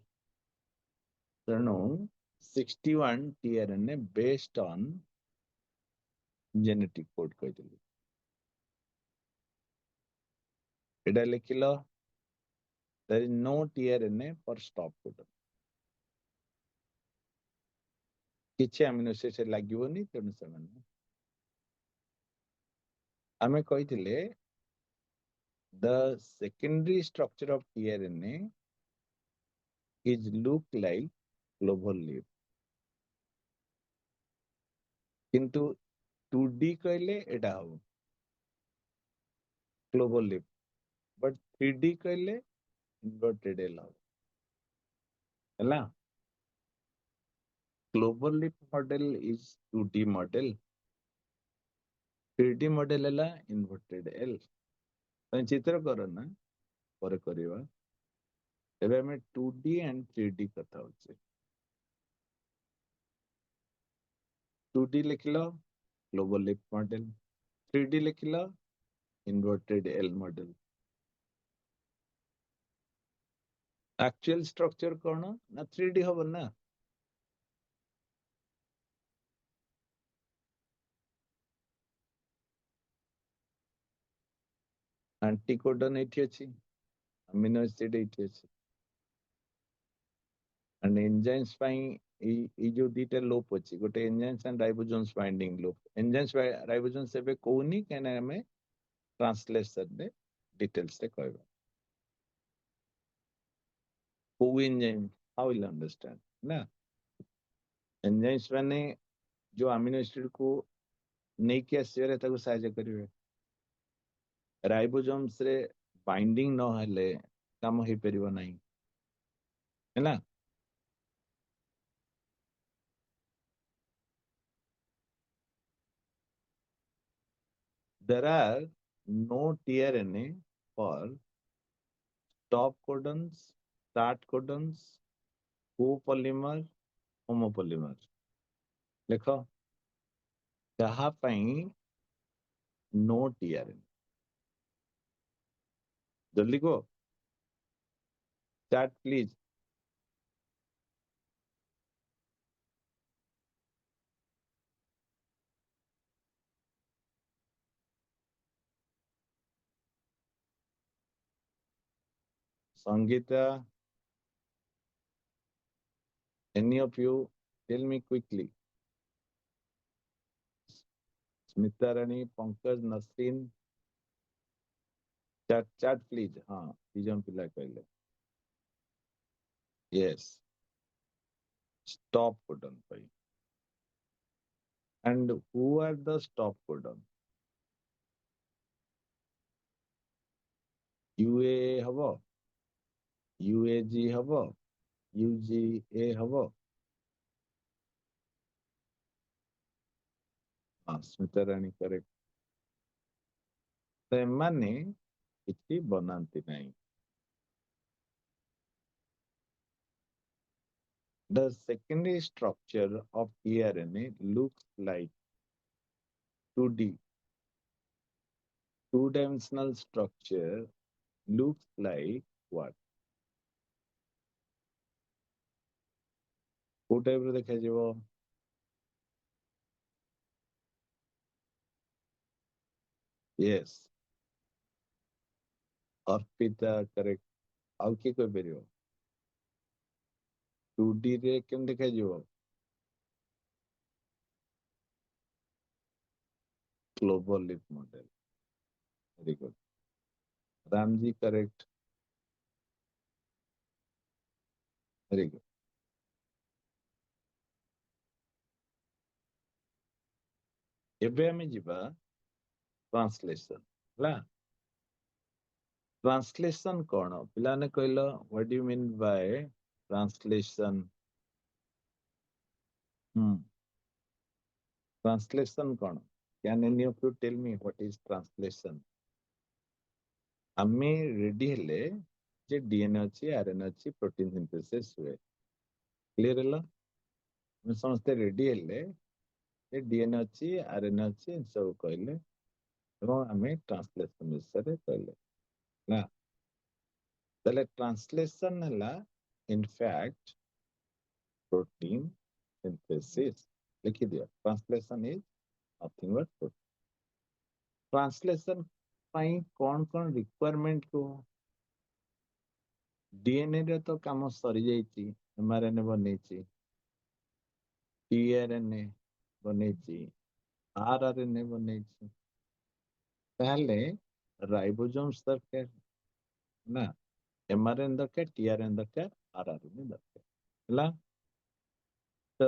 ତେଣୁ 61 tRNA based on genetic code କହିଥିଲି। ଏଟା ଲେଖିଲ, there is no tRNA for stop codon, କିଛି amino acid ଲାଗିବନି, ତେଣୁ ସେମାନେ ଆମେ କହିଥିଲେ the secondary structure of tRNA is look like clover leaf, କିନ୍ତୁ 2D कहले एटा हो clover leaf, but 3D कहले inverted L हो, ହେଲା? Clover leaf model is 2D model, 3D model ହେଲା inverted L. ତମେ ଚିତ୍ର କର ନା, ପରେ କରିବା। ଏବେ ଆମେ 2D and 3D କଥା ହଉଛେ। 2D लिखिल clover leaf model, 3D लिखिल inverted L model. Actual structure कौन ना 3D हब ना, anticodon एठी अछि, amino acid एठी अछि, and enzymes ପାଇଁ এই जो दीटा loop अछि, गोटे enzymes and ribosomes binding loop, enzymes ribosomes ଏବେ कोउनी कहना हमें ट्रांसलेशन रे डिटेल्स रे कहबा को एंजाइम हाउ विल अंडरस्टैंड ना एंजाइम्स माने जो अमीनो एसिड को नेकी आसीबे ताको सहायता करिवे राइबोसोम्स रे बाइंडिंग न हेले काम हे परिबो नाही है ना there are no tRNA for stop codons start codons copolymer homopolymer देखो कहा पई नो टीआरएन जल्दी को chat please Sangeeta any of you tell me quickly Smita Rani Pankaj Nasreen chat chat please हाँ तीजन पिला कहले yes stop codon pi and who are the stop codon UA हबो UAG हबो UGA हबो हाँ स्मिता रानी करेक्ट ସେମାନେ କିଛି बनाती नहीं the secondary structure of tRNA looks like 2D two-dimensional structure looks like what କୋଉ ଟାଇପ ର ଦେଖାଯିବ yes अर्पिता करेक्ट ଆଉ କିଏ କହିପାରିବ 2D ରେ କେମିତି ଦେଖାଯିବ global leaf model very good Ram ji correct very good ଏବେ ଆମେ ଯିବା ट्रांसलेशन ହେଲା ट्रांसलेशन कौन पिलाने कहलो what do you mean by translation translation कौन can any of you tell me what is translation आमे रेडी हेले जे डीएनए अछि आरएनए अछि प्रोटीन सिंथेसिस हुए क्लियर हला हम समस्त रेडी हेले जे डीएनए अछि आरएनए अछि सब कहले এবং ଆମେ ट्रांसलेशन विषय कहले ना ତାହେଲେ ट्रांसलेशन ହେଲା in fact protein synthesis लिखि दियो translation is nothing but protein translation ପାଇଁ कौन रिक्वायरमेंट को डीएनए रे तो काम सरी जाइछि एमआरएनए बनेछि टीआरएनए बनेछि आरआरएनए बनेछि ताहले राइबोसोम्स दरकार ना एमआरएनए दरकार टीआरएनए दरकार आरआरएनए दरकार ହେଲା तो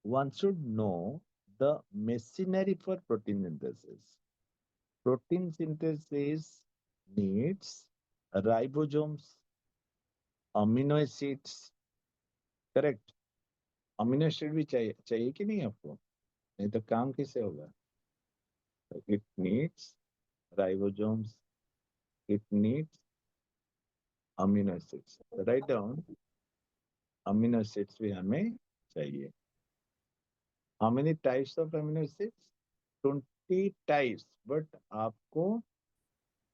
one should know the machinery for protein synthesis protein synthesis needs ribosomes amino acids correct amino acid भी चाहिए कि नहीं आपको नहीं तो काम कैसे होगा it needs ribosomes it needs amino acids write down amino acids भी हमें चाहिए how many types of amino acids 20 types but आपको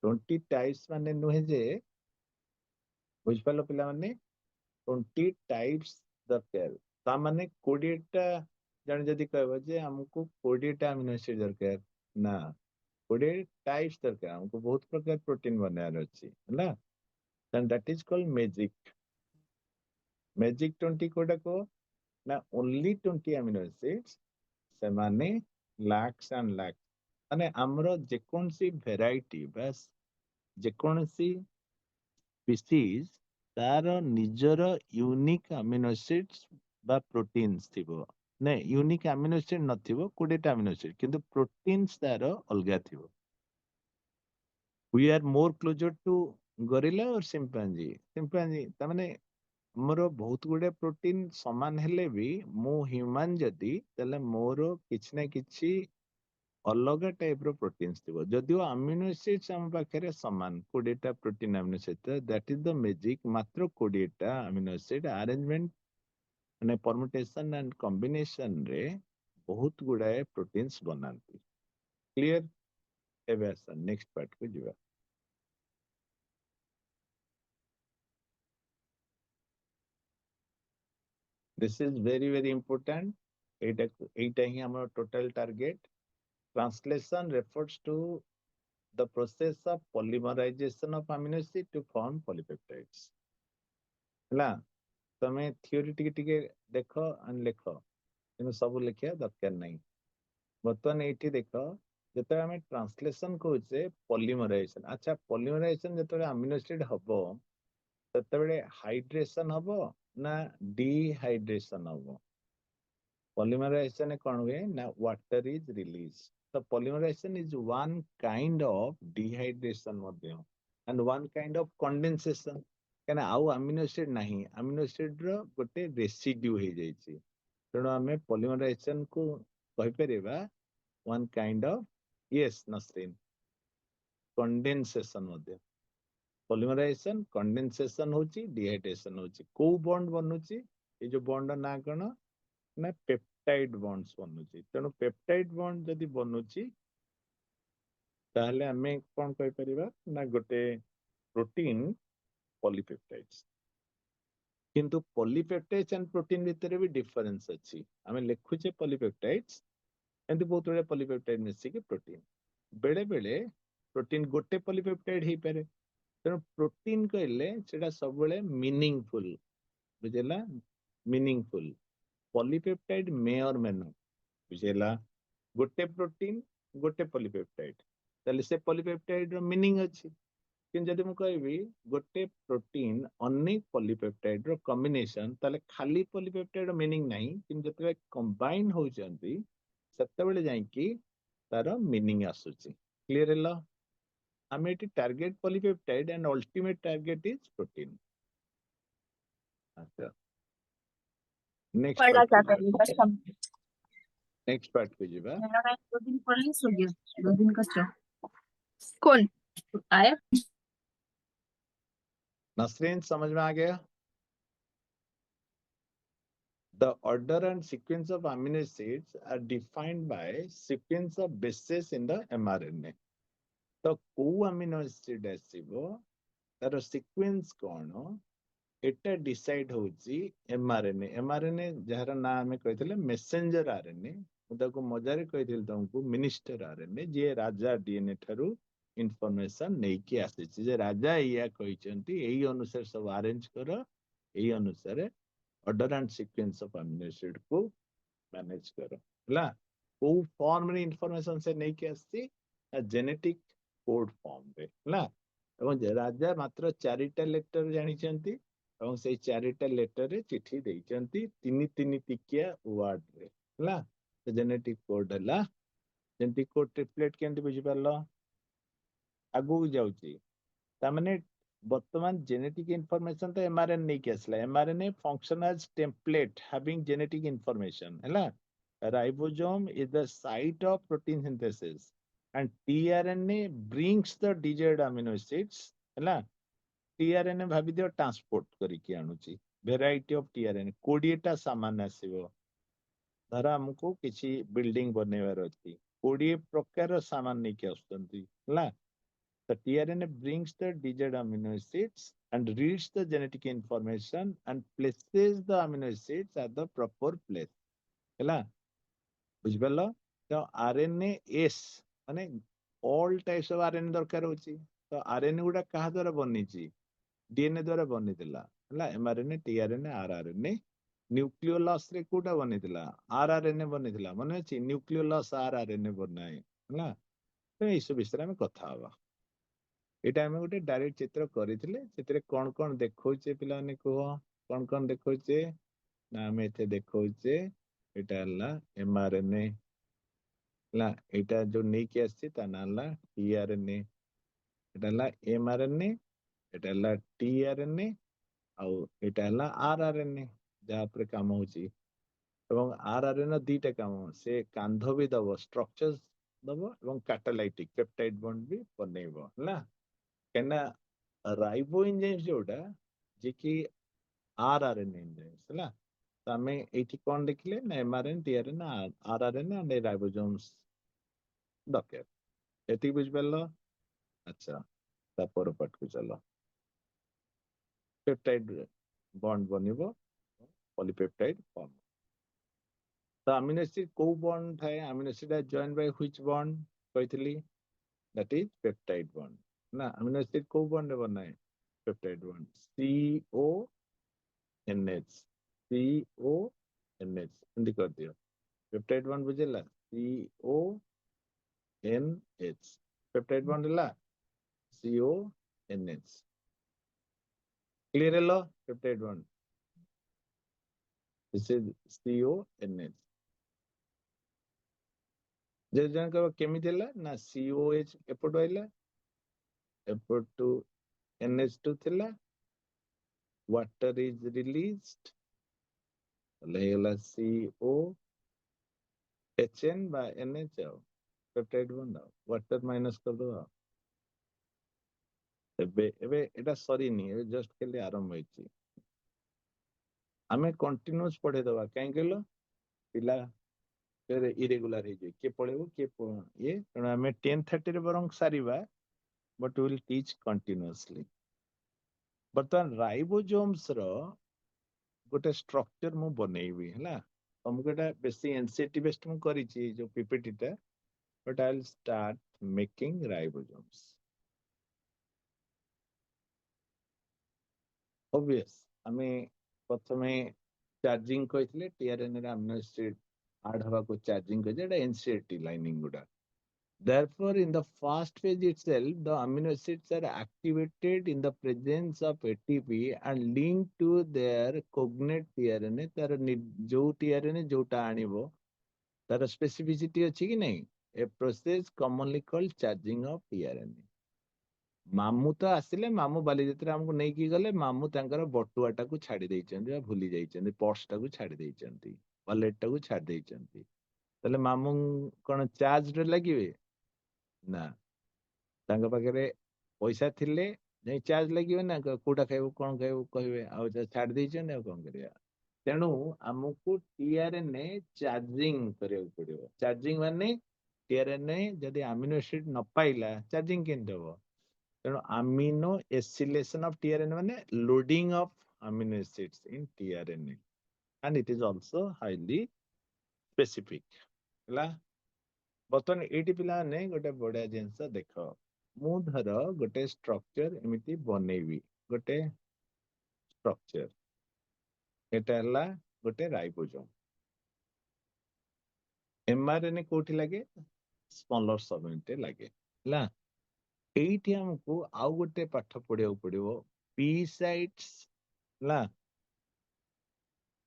20 टाइप्स माने नुहे जे बुझिपालो पिला माने 20 टाइप्स दरकार ता माने 20 टा जन जदि कहबो जे हमको 20 टा अमीनो एसिड दरकार ना 20 टाइप्स दरकार हमको बहुत प्रकार प्रोटीन बनार अछि हैला then that is called magic 20 कोडा को ना ओनली 20 अमीनो एसिड्स से माने lakhs and lakhs माने हमरो जेकोनसी भेराइटी बस जेकोनसी स्पीसीज तार निजर यूनिक अमीनो एसिड्स बा प्रोटीन्स थिबो ने यूनिक अमीनो एसिड नथिबो 20 अमीनो एसिड किंतु प्रोटीन्स तार अलगा थिबो we are more closer to gorilla और चिंपैंजी तमाने मोर बहुत गुडे प्रोटीन समान हेले भी मु ह्यूमन जदी तले मोर किछि ना किछि अलग टाइप रो प्रोटीन्स थिबो जदियो अमीनो एसिड्स हम पाखरे समान 20टा protein amino acid that is the magic मात्र 20टा अमीनो एसिड अरेंजमेंट माने परमुटेशन एंड कॉम्बिनेशन रे बहुत गुडाए प्रोटीन्स बनांती क्लियर एबे नेक्स्ट पार्ट को जिबा this is very very important एटा ही हमर total target translation refers to the process of polymerization of amino acid to form polypeptides ହେଲା ତମେ थियोरी ଟିକେ ଦେଖ and ଲେଖ କିନ୍ତୁ ସବୁ ଲେଖିବା ଦରକାର ନାହିଁ ବର୍ତ୍ତମାନ ଏଇଠି ଦେଖ ଯେତେବେଳେ ଆମେ ଟ୍ରାନ୍ସଲେସନ କହୁଛେ ପଲିମରାଇଜେସନ ଆଚ୍ଛା ପଲିମରାଇଜେସନ ଯେତେବେଳେ ଆମିନୋ ଏସିଡ ହବ ସେତେବେଳେ ହାଇଡ୍ରେସନ ହବ ନା ଡିହାଇଡ୍ରେସନ ହବ polymerization कौन हुए ना water is released so polymerization is one kind of dehydration Madhya and one kind of condensation कहना आउ अमीनो एसिड नहीं अमीनो एसिड रो गोटे रेसिड्यू हो जाइछि तेणु आमे polymerization को कहि परिबा one kind of yes नस्रीन condensation Madhya polymerization condensation होची dehydration होची को बॉन्ड बनुची ए जो बॉन्ड ना कोन ना पेप्टाइड बॉन्ड्स बनुची तेणु पेप्टाइड बॉन्ड जदि बनुची ताहले हमें कौन कहि परिबा ना गोटे प्रोटीन पॉलीपेप्टाइड्स किंतु पॉलीपेप्टाइड्स एंड प्रोटीन भितर भी डिफरेंस अछि हमें लिखुचे पॉलीपेप्टाइड्स एंड बहुत बड़े पॉलीपेप्टाइड मिसी के प्रोटीन बेले बेले प्रोटीन गोटे पॉलीपेप्टाइड हे पारे तेणु प्रोटीन कहले सेटा सब बेले मीनिंगफुल बुझेला मीनिंगफुल पॉलीपेप्टाइड मे और मे नॉट बुझेला गोटे प्रोटीन गोटे पॉलीपेप्टाइड ताले से पॉलीपेप्टाइड रो मीनिंग अछि किन जदि मु कहबी गोटे प्रोटीन अनेक पॉलीपेप्टाइड रो कॉम्बिनेशन ताले खाली पॉलीपेप्टाइड रो मीनिंग नाही किन जतबे कंबाइन हो जंती सेतेबेले जाई कि तारो मीनिंग आसुची क्लियर हेलो हमें eighty target polypeptide and ultimate target is protein अच्छा नेक्स्ट पढ़ना पार्ट चाहते हैं बस हम नेक्स्ट पार्ट पे जीवा मेरा 2 दिन पढ़ने सो गया 2 दिन का चो कौन आया नसरीन समझ में आ गया The order and sequence of amino acids are defined by sequence of bases in the mRNA. तो को amino acid आसीबो तार sequence कोन एटा डिसाइड होची mRNA mRNA जहार ना हमें कहथिले मेसेंजर आरएनए मुदाको मजारे कहथिल तुमको मिनिस्टर आरएनए जे राजा डीएनए थारु इन्फॉर्मेशन नै कि आसीची जे राजा या कहिचंती एही अनुसार सब अरेंज करो एही अनुसार order and sequence of amino acid को मैनेज करो हला को फॉर्म रे इन्फॉर्मेशन से नै कि आसी जेनेटिक कोड फॉर्म रे हला ଏବଂ ରାଜା ମାତ୍ର 4ଟା ଲେଟର ଜାଣିଛନ୍ତି ଏବଂ ସେଇ 4ଟା ଲେଟରରେ ଚିଠି ଦେଇଛନ୍ତି ତିନି ତିନି ଟିକିଆ ୱାର୍ଡରେ ହେଲା ଜେନେଟିକ କୋଡ ହେଲା ଜେନେଟିକ କୋଡ ଟ୍ରିପଲେଟ କେମିତି ବୁଝିପାରିଲ ଆଗକୁ ଯାଉଛି ତାମାନେ ବର୍ତ୍ତମାନ जेनेटिक इनफॉरमेशन तो एमआरएनए नहीं आसला mRNA function as template having genetic information हैला ribosome is the site of protein synthesis and tRNA brings the desired amino acids हैला टीआरएनए भाबी दियो ट्रांसपोर्ट करिकि आनुची वेराइटी ऑफ टीआरएनए 20 टा सामान आसीबो धर हमको किसी बिल्डिंग बनेवार अछि 20 प्रकार सामान नहीं के आस्तंती हैला The tRNA brings the desired amino acids and reads the genetic information and places the amino acids at the proper place. ହେଲା ବୁଝିପାରିଲ ତ आरएनए एस माने all types of आरएनए दरकार होची तो आरएनए गुडा कहा द्वारा बनिची डीएनए द्वारा बनिथिला ହେଲା एमआरएनए टीआरएनए आरआरएनए न्यूक्लियोलस रे कोडा बनिथिला आरआरएनए बनिथिला माने अछि न्यूक्लियोलस आरआरएनए बनाए ହେଲା तो ये सब विषय में कथा हवा एटा आम गोटे डायरेक्ट चित्र करथिले सेतिरे कोन कोन देखौचे पिला ने कहो कोन देखौचे ना आम एथे देखौचे एटा हला एमआरएनए ला एटा जो नेकी आसी ता ना हला टीआरएनए एटा हला एमआरएनए एटा हला टीआरएनए आउ एटा हला आरआरएनए जहाँ पर काम होची एवं आरआरएनए दीटा काम से कांध भी दब स्ट्रक्चर्स दब एवं कैटालाइटिक पेप्टाइड बॉन्ड भी बनेइबो हला केना राइबो एंजाइम जोटा जे कि आरआरएनए एंजाइम्स हला तो आम ये कौन देखिले ना mRNA tRNA rRNA and ribosomes दरकार एति बुझ पारलो अच्छा तापर पार्ट को चलो पेप्टाइड बॉन्ड बनिबो पॉलीपेप्टाइड फॉर्म तो अमीनो एसिड को बॉन्ड थाए amino acid are joined by which bond कहतली दैट इज पेप्टाइड बॉन्ड ना अमीनो एसिड को बॉन्ड रे बनाए peptide bond CONH CONH Hindi कर दियो पेप्टाइड बॉन्ड बुझेला CONH पेप्टाइड बॉन्ड ला CONH क्लियर हेलो peptide bond this is CONH जे जनकर केमिति हला ना COH एपटो आइला एपटो NH2 थिला वाटर इज रिलीज्ड लेला COHN बा NH आओ पेप्टाइड बॉन्ड आओ वाटर माइनस कर दो एबे एबे एटा सरी नी एबे जस्ट केले आरंभ होइची आमे कंटीन्यूअस पढ़े दवा काहे कहलो पिला फिर इरेगुलर हे के पढ़ेबो के ये तेणु आमे 10:30 रे बरंग सारिबा बट विल टीच कंटीन्यूअसली बर्तमान राइबोसोम्स रो गोटे स्ट्रक्चर मु बनेइबी हला तुमको एटा बेसी एनसीईटी बेस्ड मु करिची जो पीपीटी टा but I will start making ribosomes obvious आमे प्रथमे चार्जिंग कहितले टीआरएनए रे अमीनो एसिड ऐड हवा को चार्जिंग कहि एटा एनसीईटी लाइनिंग गुडा therefore in the first phase itself the amino acids are activated in the presence of ATP and linked to their cognate tRNA तार जो tRNA जोटा आनिबो तार स्पेसिफिसिटी अछि कि नहीं a process commonly called charging of tRNA मामू तो आसिले मामू बालीजात्रा हमको नहीं की गले मामू तांकर बटुआटा को छाड़ी देइचंदी या भूली जाइचंदी पर्सटा को छाड़ी देइचंदी वॉलेटटा को छाड़ी देइचंदी तले मामू कोन चार्ज रे लागिवे ना तांका पाखरे पैसा थिले नहीं चार्ज लगे ना कोटा खाइबो कोन खाइबो कहबे आ छाड़ देइचन आ कोन करिया तेणु हमको टीआरएनए चार्जिंग करिया पड़िबो चार्जिंग माने टीआरएनए जदि अमीनो एसिड न पाइला चार्जिंग केन देबो तेणु अमीनो एसिलेशन ऑफ टीआरएनए माने loading of amino acids in tRNA and it is also highly specific हला बर्तमान एटी पिला ने गोटे बड़ा जिनस देख मु धर गोटे स्ट्रक्चर एमिति बनेबी गोटे स्ट्रक्चर एटा हला गोटे राइबोसोम एमआरएनए कोठी लागे स्मॉलर सबयूनिट लागे हला एठी हमको आउ गोटे पाठ पढ़िया पड़िबो पी साइट्स हला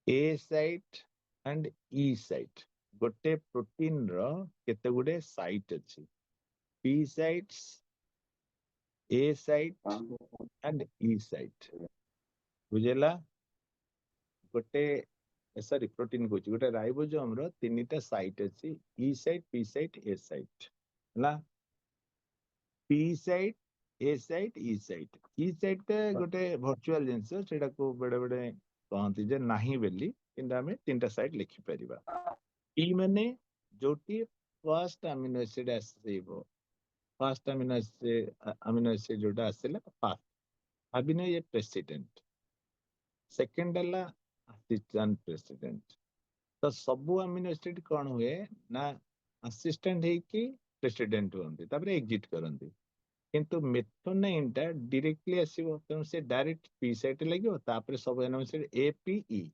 ए साइट एंड ई साइट गोटे प्रोटीन रो केते गुडे साइट अछि P sites A site and E site बुझेला गोटे सॉरी प्रोटीन को गोटे राइबोसोम रो तीनटा साइट अछि ई साइट पी साइट ए साइट हला पी साइट ए साइट ई साइट के गोटे वर्चुअल जिंस सेटा को बड़े बड़े कहंती जे नाही बेली किंतु हमें तीनटा साइट लिखि परिबा ई माने जोटी फर्स्ट अमीनो एसिड आसीबो फर्स्ट अमीनो एसिड जोटा आसिला फर्स्ट अभिनय ये प्रेसिडेंट सेकंड हला असिस्टेंट प्रेसिडेंट तो सबु अमीनो एसिड कौन हुए ना असिस्टेंट है कि प्रेसिडेंट होंगे तापर एग्जिट करंती किंतु मेथोनाइन टा डायरेक्टली आसीबो तेणु से डायरेक्ट पी साइट लागियो तापर सब amino acid A P E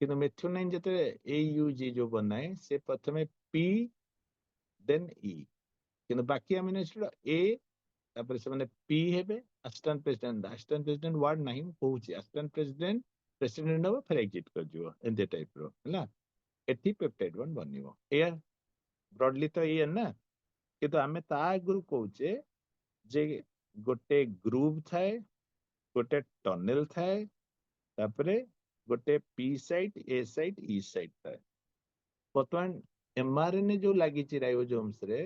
किंतु मेथोनाइन जते ए यू जी जो बनाए से प्रथमे पी देन ई କିନ୍ତୁ ବାକି ଆମିनो ଏସିଡ ଏ ତାପରେ ସେମାନେ ପି ହେବେ ଆସିଷ୍ଟାଣ୍ଟ ପ୍ରେସିଡେଣ୍ଟ ୱାର୍ଡ ନାହିଁ ମୁଁ କହୁଛି ଆସିଷ୍ଟାଣ୍ଟ ପ୍ରେସିଡେଣ୍ଟ ହବ ଫେର ଏକ୍ଜିଟ୍ କରିଯିବ ଏମିତି ଟାଇପର ହେଲା ଏଠି ପେପ୍ଟାଇଡ ବଣ୍ଡ ବନିବ ଏଇଆ ବ୍ରଡଲି ତ ଏଇଆ ନା କିନ୍ତୁ ଆମେ ତା ଆଗରୁ କହୁଛେ ଯେ ଗୋଟେ ଗ୍ରୁପ ଥାଏ ଗୋଟେ ଟନେଲ ଥାଏ ତାପରେ ଗୋଟେ ପି ସାଇଟ୍ ଏ ସାଇଟ୍ ଇ ସାଇଟ୍ ଥାଏ ବର୍ତ୍ତମାନ ଏମଆରଏନଏ ଯୋଉ ଲାଗିଛି ରାଇବୋଜୋମ୍ସ ରେ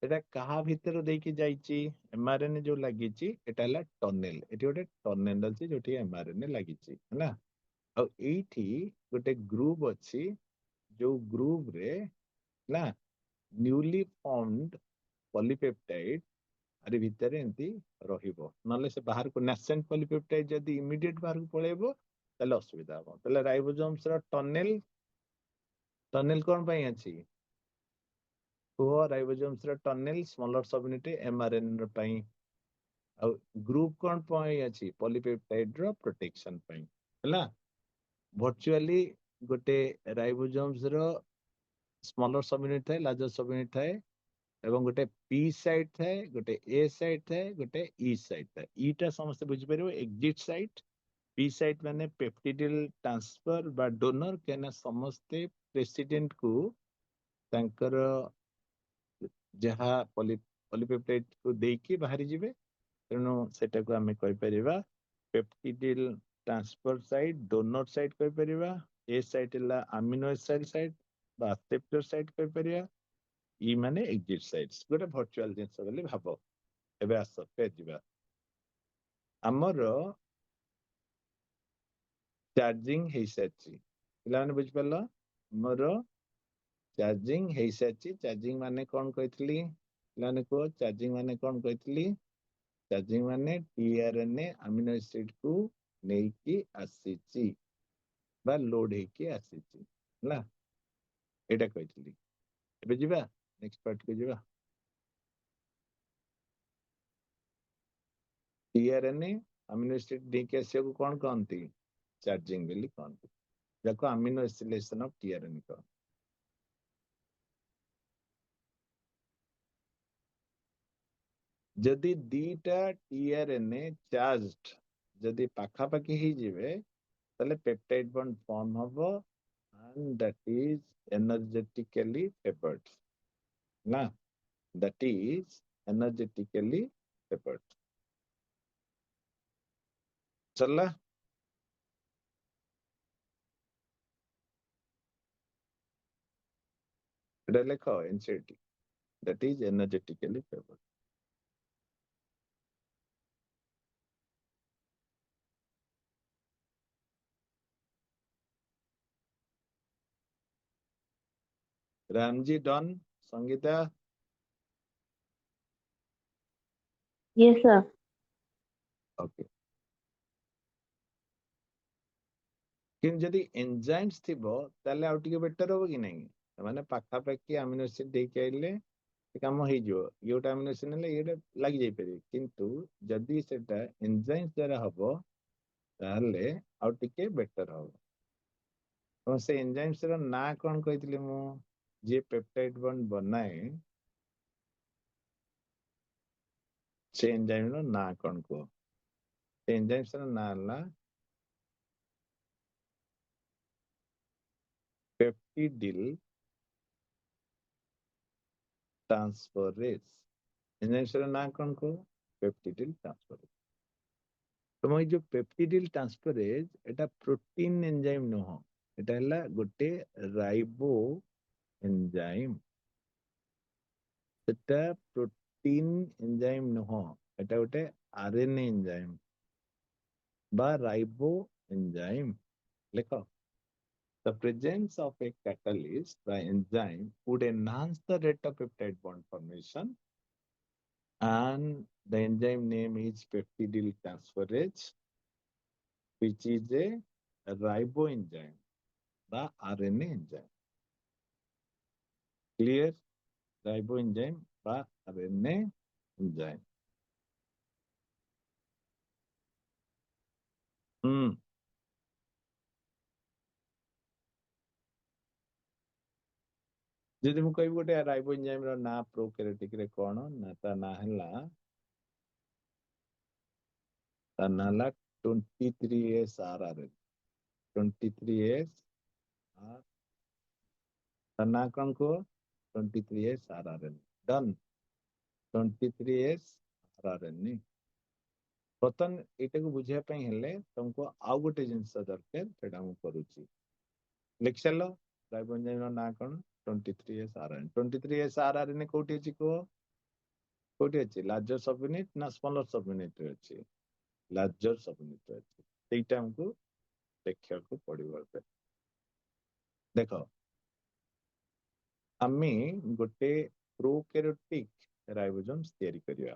এটা କାହା ଭିତରେ ଦେଇକି ଯାଇଛି ଏମଆରଏନଏ ଯୋଉ ଲାଗିଛି ଏଟା ହେଲା ଟନେଲ ଏଠି ଗୋଟେ ଟନେଲ ଅଛି ଯୋଉଠି ଏମଆରଏନଏ ଲାଗିଛି ହେଲା ଆଉ ଏଇଠି ଗୋଟେ ଗ୍ରୁପ ଅଛି ଯୋଉ ଗ୍ରୁପ ରେ ନା ନ୍ୟୁଲି ଫର୍ମଡ ପଲିପେପ୍ଟାଇଡ ଆରି ଭିତରେ ଏମିତି ରହିବ ନହେଲେ ସେ ବାହାରକୁ ନାସେଣ୍ଟ ପଲିପେପ୍ଟାଇଡ ଯଦି ଇମିଡିଏଟ ବାହାରକୁ ପଳେଇବ ତାହେଲେ ଅସୁବିଧା ହବ ତାହେଲେ ରାଇବୋଜୋମ୍ସ ର ଟନେଲ କଣ ପାଇଁ ଅଛି କୁହ ରାଇବୋଜୋମ୍ସ ର ଟନେଲ ସ୍ମଲର ସବୟୁନିଟ ଏମଆରଏନଏ ପାଇଁ ଆଉ ଗ୍ରୁପ କଣ ପାଇଁ ଅଛି ପଲିପେପ୍ଟାଇଡ ର ପ୍ରୋଟେକ୍ସନ ପାଇଁ ହେଲା ଭର୍ଚୁଆଲି ଗୋଟେ ରାଇବୋଜୋମ୍ସ ର ସ୍ମଲର ସବୟୁନିଟ ଥାଏ ଲାର୍ଜର ସବୟୁନିଟ ଥାଏ ଏବଂ ଗୋଟେ ପି ସାଇଟ୍ ଥାଏ ଗୋଟେ ଏ ସାଇଟ୍ ଥାଏ ଗୋଟେ ଇ ସାଇଟ୍ ଥାଏ ଇଟା ସମସ୍ତେ ବୁଝିପାରିବ ଏକ୍ଜିଟ୍ ସାଇଟ୍ ପି ସାଇଟ୍ ମାନେ ପେପ୍ଟିଡିଲ ଟ୍ରାନ୍ସଫର ବା ଡୋନର କାହିଁକିନା ସମସ୍ତେ ପ୍ରେସିଡେଣ୍ଟ କୁ ତାଙ୍କର ଯାହା ପଲିପେପ୍ଟାଇଡ କୁ ଦେଇକି ବାହାରି ଯିବେ ତେଣୁ ସେଟାକୁ ଆମେ କହିପାରିବା ପେପ୍ଟିଡିଲ ଟ୍ରାନ୍ସଫର ସାଇଟ୍ ଡୋନର ସାଇଟ୍ କହିପାରିବା ଏ ସାଇଟ୍ ହେଲା ଆମିନୋ ଏସିଡ୍ ସାଇଟ୍ ବା ଆକ୍ସେପ୍ଟର ସାଇଟ୍ କହିପାରିବା ଇ ମାନେ ଏକ୍ଜିଟ୍ ସାଇଟ୍ସ ଗୋଟେ ଭର୍ଚୁଆଲ ଜିନିଷ ବୋଲି ଭାବ ଏବେ ଆସ ଫେର ଯିବା ଆମର ଚାର୍ଜିଂ ହେଇସାରିଛି ପିଲାମାନେ ବୁଝିପାରିଲ ଆମର ଚାର୍ଜିଂ ହେଇସାରିଛି ଚାର୍ଜିଂ ମାନେ କଣ କହିଥିଲି ପିଲାମାନେ କୁହ ଚାର୍ଜିଂ ମାନେ କଣ କହିଥିଲି ଚାର୍ଜିଂ ମାନେ ଟିଆରଏନଏ ଆମିନୋ ଏସିଡ କୁ ନେଇକି ଆସିଛି ବା ଲୋଡ ହେଇକି ଆସିଛି ହେଲା ଏଇଟା କହିଥିଲି ଏବେ ଯିବା ନେକ୍ସଟ ପାର୍ଟକୁ ଯିବା ଟିଆରଏନଏ ଆମିନୋ ଏସିଡ ନେଇକି ଆସିବାକୁ କଣ କହନ୍ତି ଚାର୍ଜିଂ ବୋଲି କହନ୍ତି ଯାକୁ ଆମିନୋ ଏସିଲେସନ ଅଫ ଟିଆରଏନଏ କହନ୍ତି ଯଦି ଦିଟା ଟିଆରଏନଏ ଚାର୍ଜଡ ଯଦି ପାଖାପାଖି ହେଇଯିବେ ତାহଲେ ପେପ୍ଟାଇଡ ବଣ୍ଡ ଫର୍ମ ହବ and that is energetically favored ନା that is energetically favored चला এটা লেখো NCT that is energetically favored Ramji done Sangeeta Yes, sir. Okay କିନ୍ତୁ ଯଦି ଏନଜାଇମ୍ସ ଥିବ ତାହେଲେ ଆଉ ଟିକେ ବେଟର ହବ କି ନାହିଁ ମାନେ ପାଖାପାଖି ଆମିନୋ ଏସିଡ ଦେଇକି ଆଇଲେ କାମ ହେଇଯିବ ଇଏ ଗୋଟେ ଆମିନୋ ଏସିଡ ନେଲେ ଇଏ ଲାଗି ଯାଇପାରିବ କିନ୍ତୁ ଯଦି ସେଟା ଏନଜାଇମ୍ସ ଦ୍ୱାରା ହବ ତାହେଲେ ଆଉ ଟିକେ ବେଟର ହବ ଏବଂ ସେ ଏନଜାଇମ୍ସ ର ନାଁ କଣ କହିଥିଲି ମୁଁ ଯିଏ ପେପ୍ଟାଇଡ ବଣ୍ଡ ବନାଏ ସେ ଏନଜାଇମ ର ନାଁ କଣ କୁହ ସେ ଏନଜାଇମ୍ସ ର ନାଁ ହେଲା ପେପ୍ଟିଡିଲ ट्रांसफरेज एंजाइम्स ର ନାଁ କଣ କୁହ ପେପ୍ଟିଡିଲ ଟ୍ରାନ୍ସଫରେଜ ତମ ଏଇ ଯୋଉ ପେପ୍ଟିଡିଲ ଟ୍ରାନ୍ସଫରେଜ এটা ପ୍ରୋଟିନ ଏନଜାଇମ ନୁହଁ এটা ହେଲା ଗୋଟେ ରାଇବୋ ଏନଜାଇମ ସେଟା ପ୍ରୋଟିନ ଏନଜାଇମ ନୁହଁ এটা ଗୋଟେ ଆରଏନଏ ଏନଜାଇମ বা ରାଇବୋ ଏନଜାଇମ ଲେଖ The presence of a catalyst by enzyme would enhance the rate of peptide bond formation, and the enzyme name is peptidyl transferase, which is a riboenzyme, the RNA enzyme. Clear? Riboenzyme, the RNA enzyme. Hmm. जदि मु कहबी गोटे राइबो एंजाइम रो ना प्रोकैरियोटिक रे कोन ना ता ना हला 23S RRN 23S ତା ନା କଣ କୁହ 23S RRN Don 23S RRN नी ବର୍ତ୍ତମାନ ଏଇଟାକୁ ବୁଝିବା ପାଇଁ ହେଲେ ତମକୁ ଆଉ ଗୋଟେ ଜିନିଷ ଦରକାର ସେଟା ମୁଁ କରୁଛି ଲେଖି ସାରିଲ ରାଇବୋ ଏଞ୍ଜାଇମ ର ନାଁ କଣ 23S RRN 23S RRN କୋଉଠି ଅଛି କୁହ କୋଉଠି ଅଛି ଲାର୍ଜର ସବୟୁନିଟ ନା ସ୍ମଲର ସବୟୁନିଟ ରେ ଅଛି ଲାର୍ଜର ସବୟୁନିଟ ରେ ଅଛି ସେଇଟା ଆମକୁ ଦେଖିବାକୁ ପଡିବ ଏବେ ଦେଖ ଆମେ ଗୋଟେ ପ୍ରୋକାରିयोटिक ରାଇବୋसୋମ୍स ତିଆରି କରିବା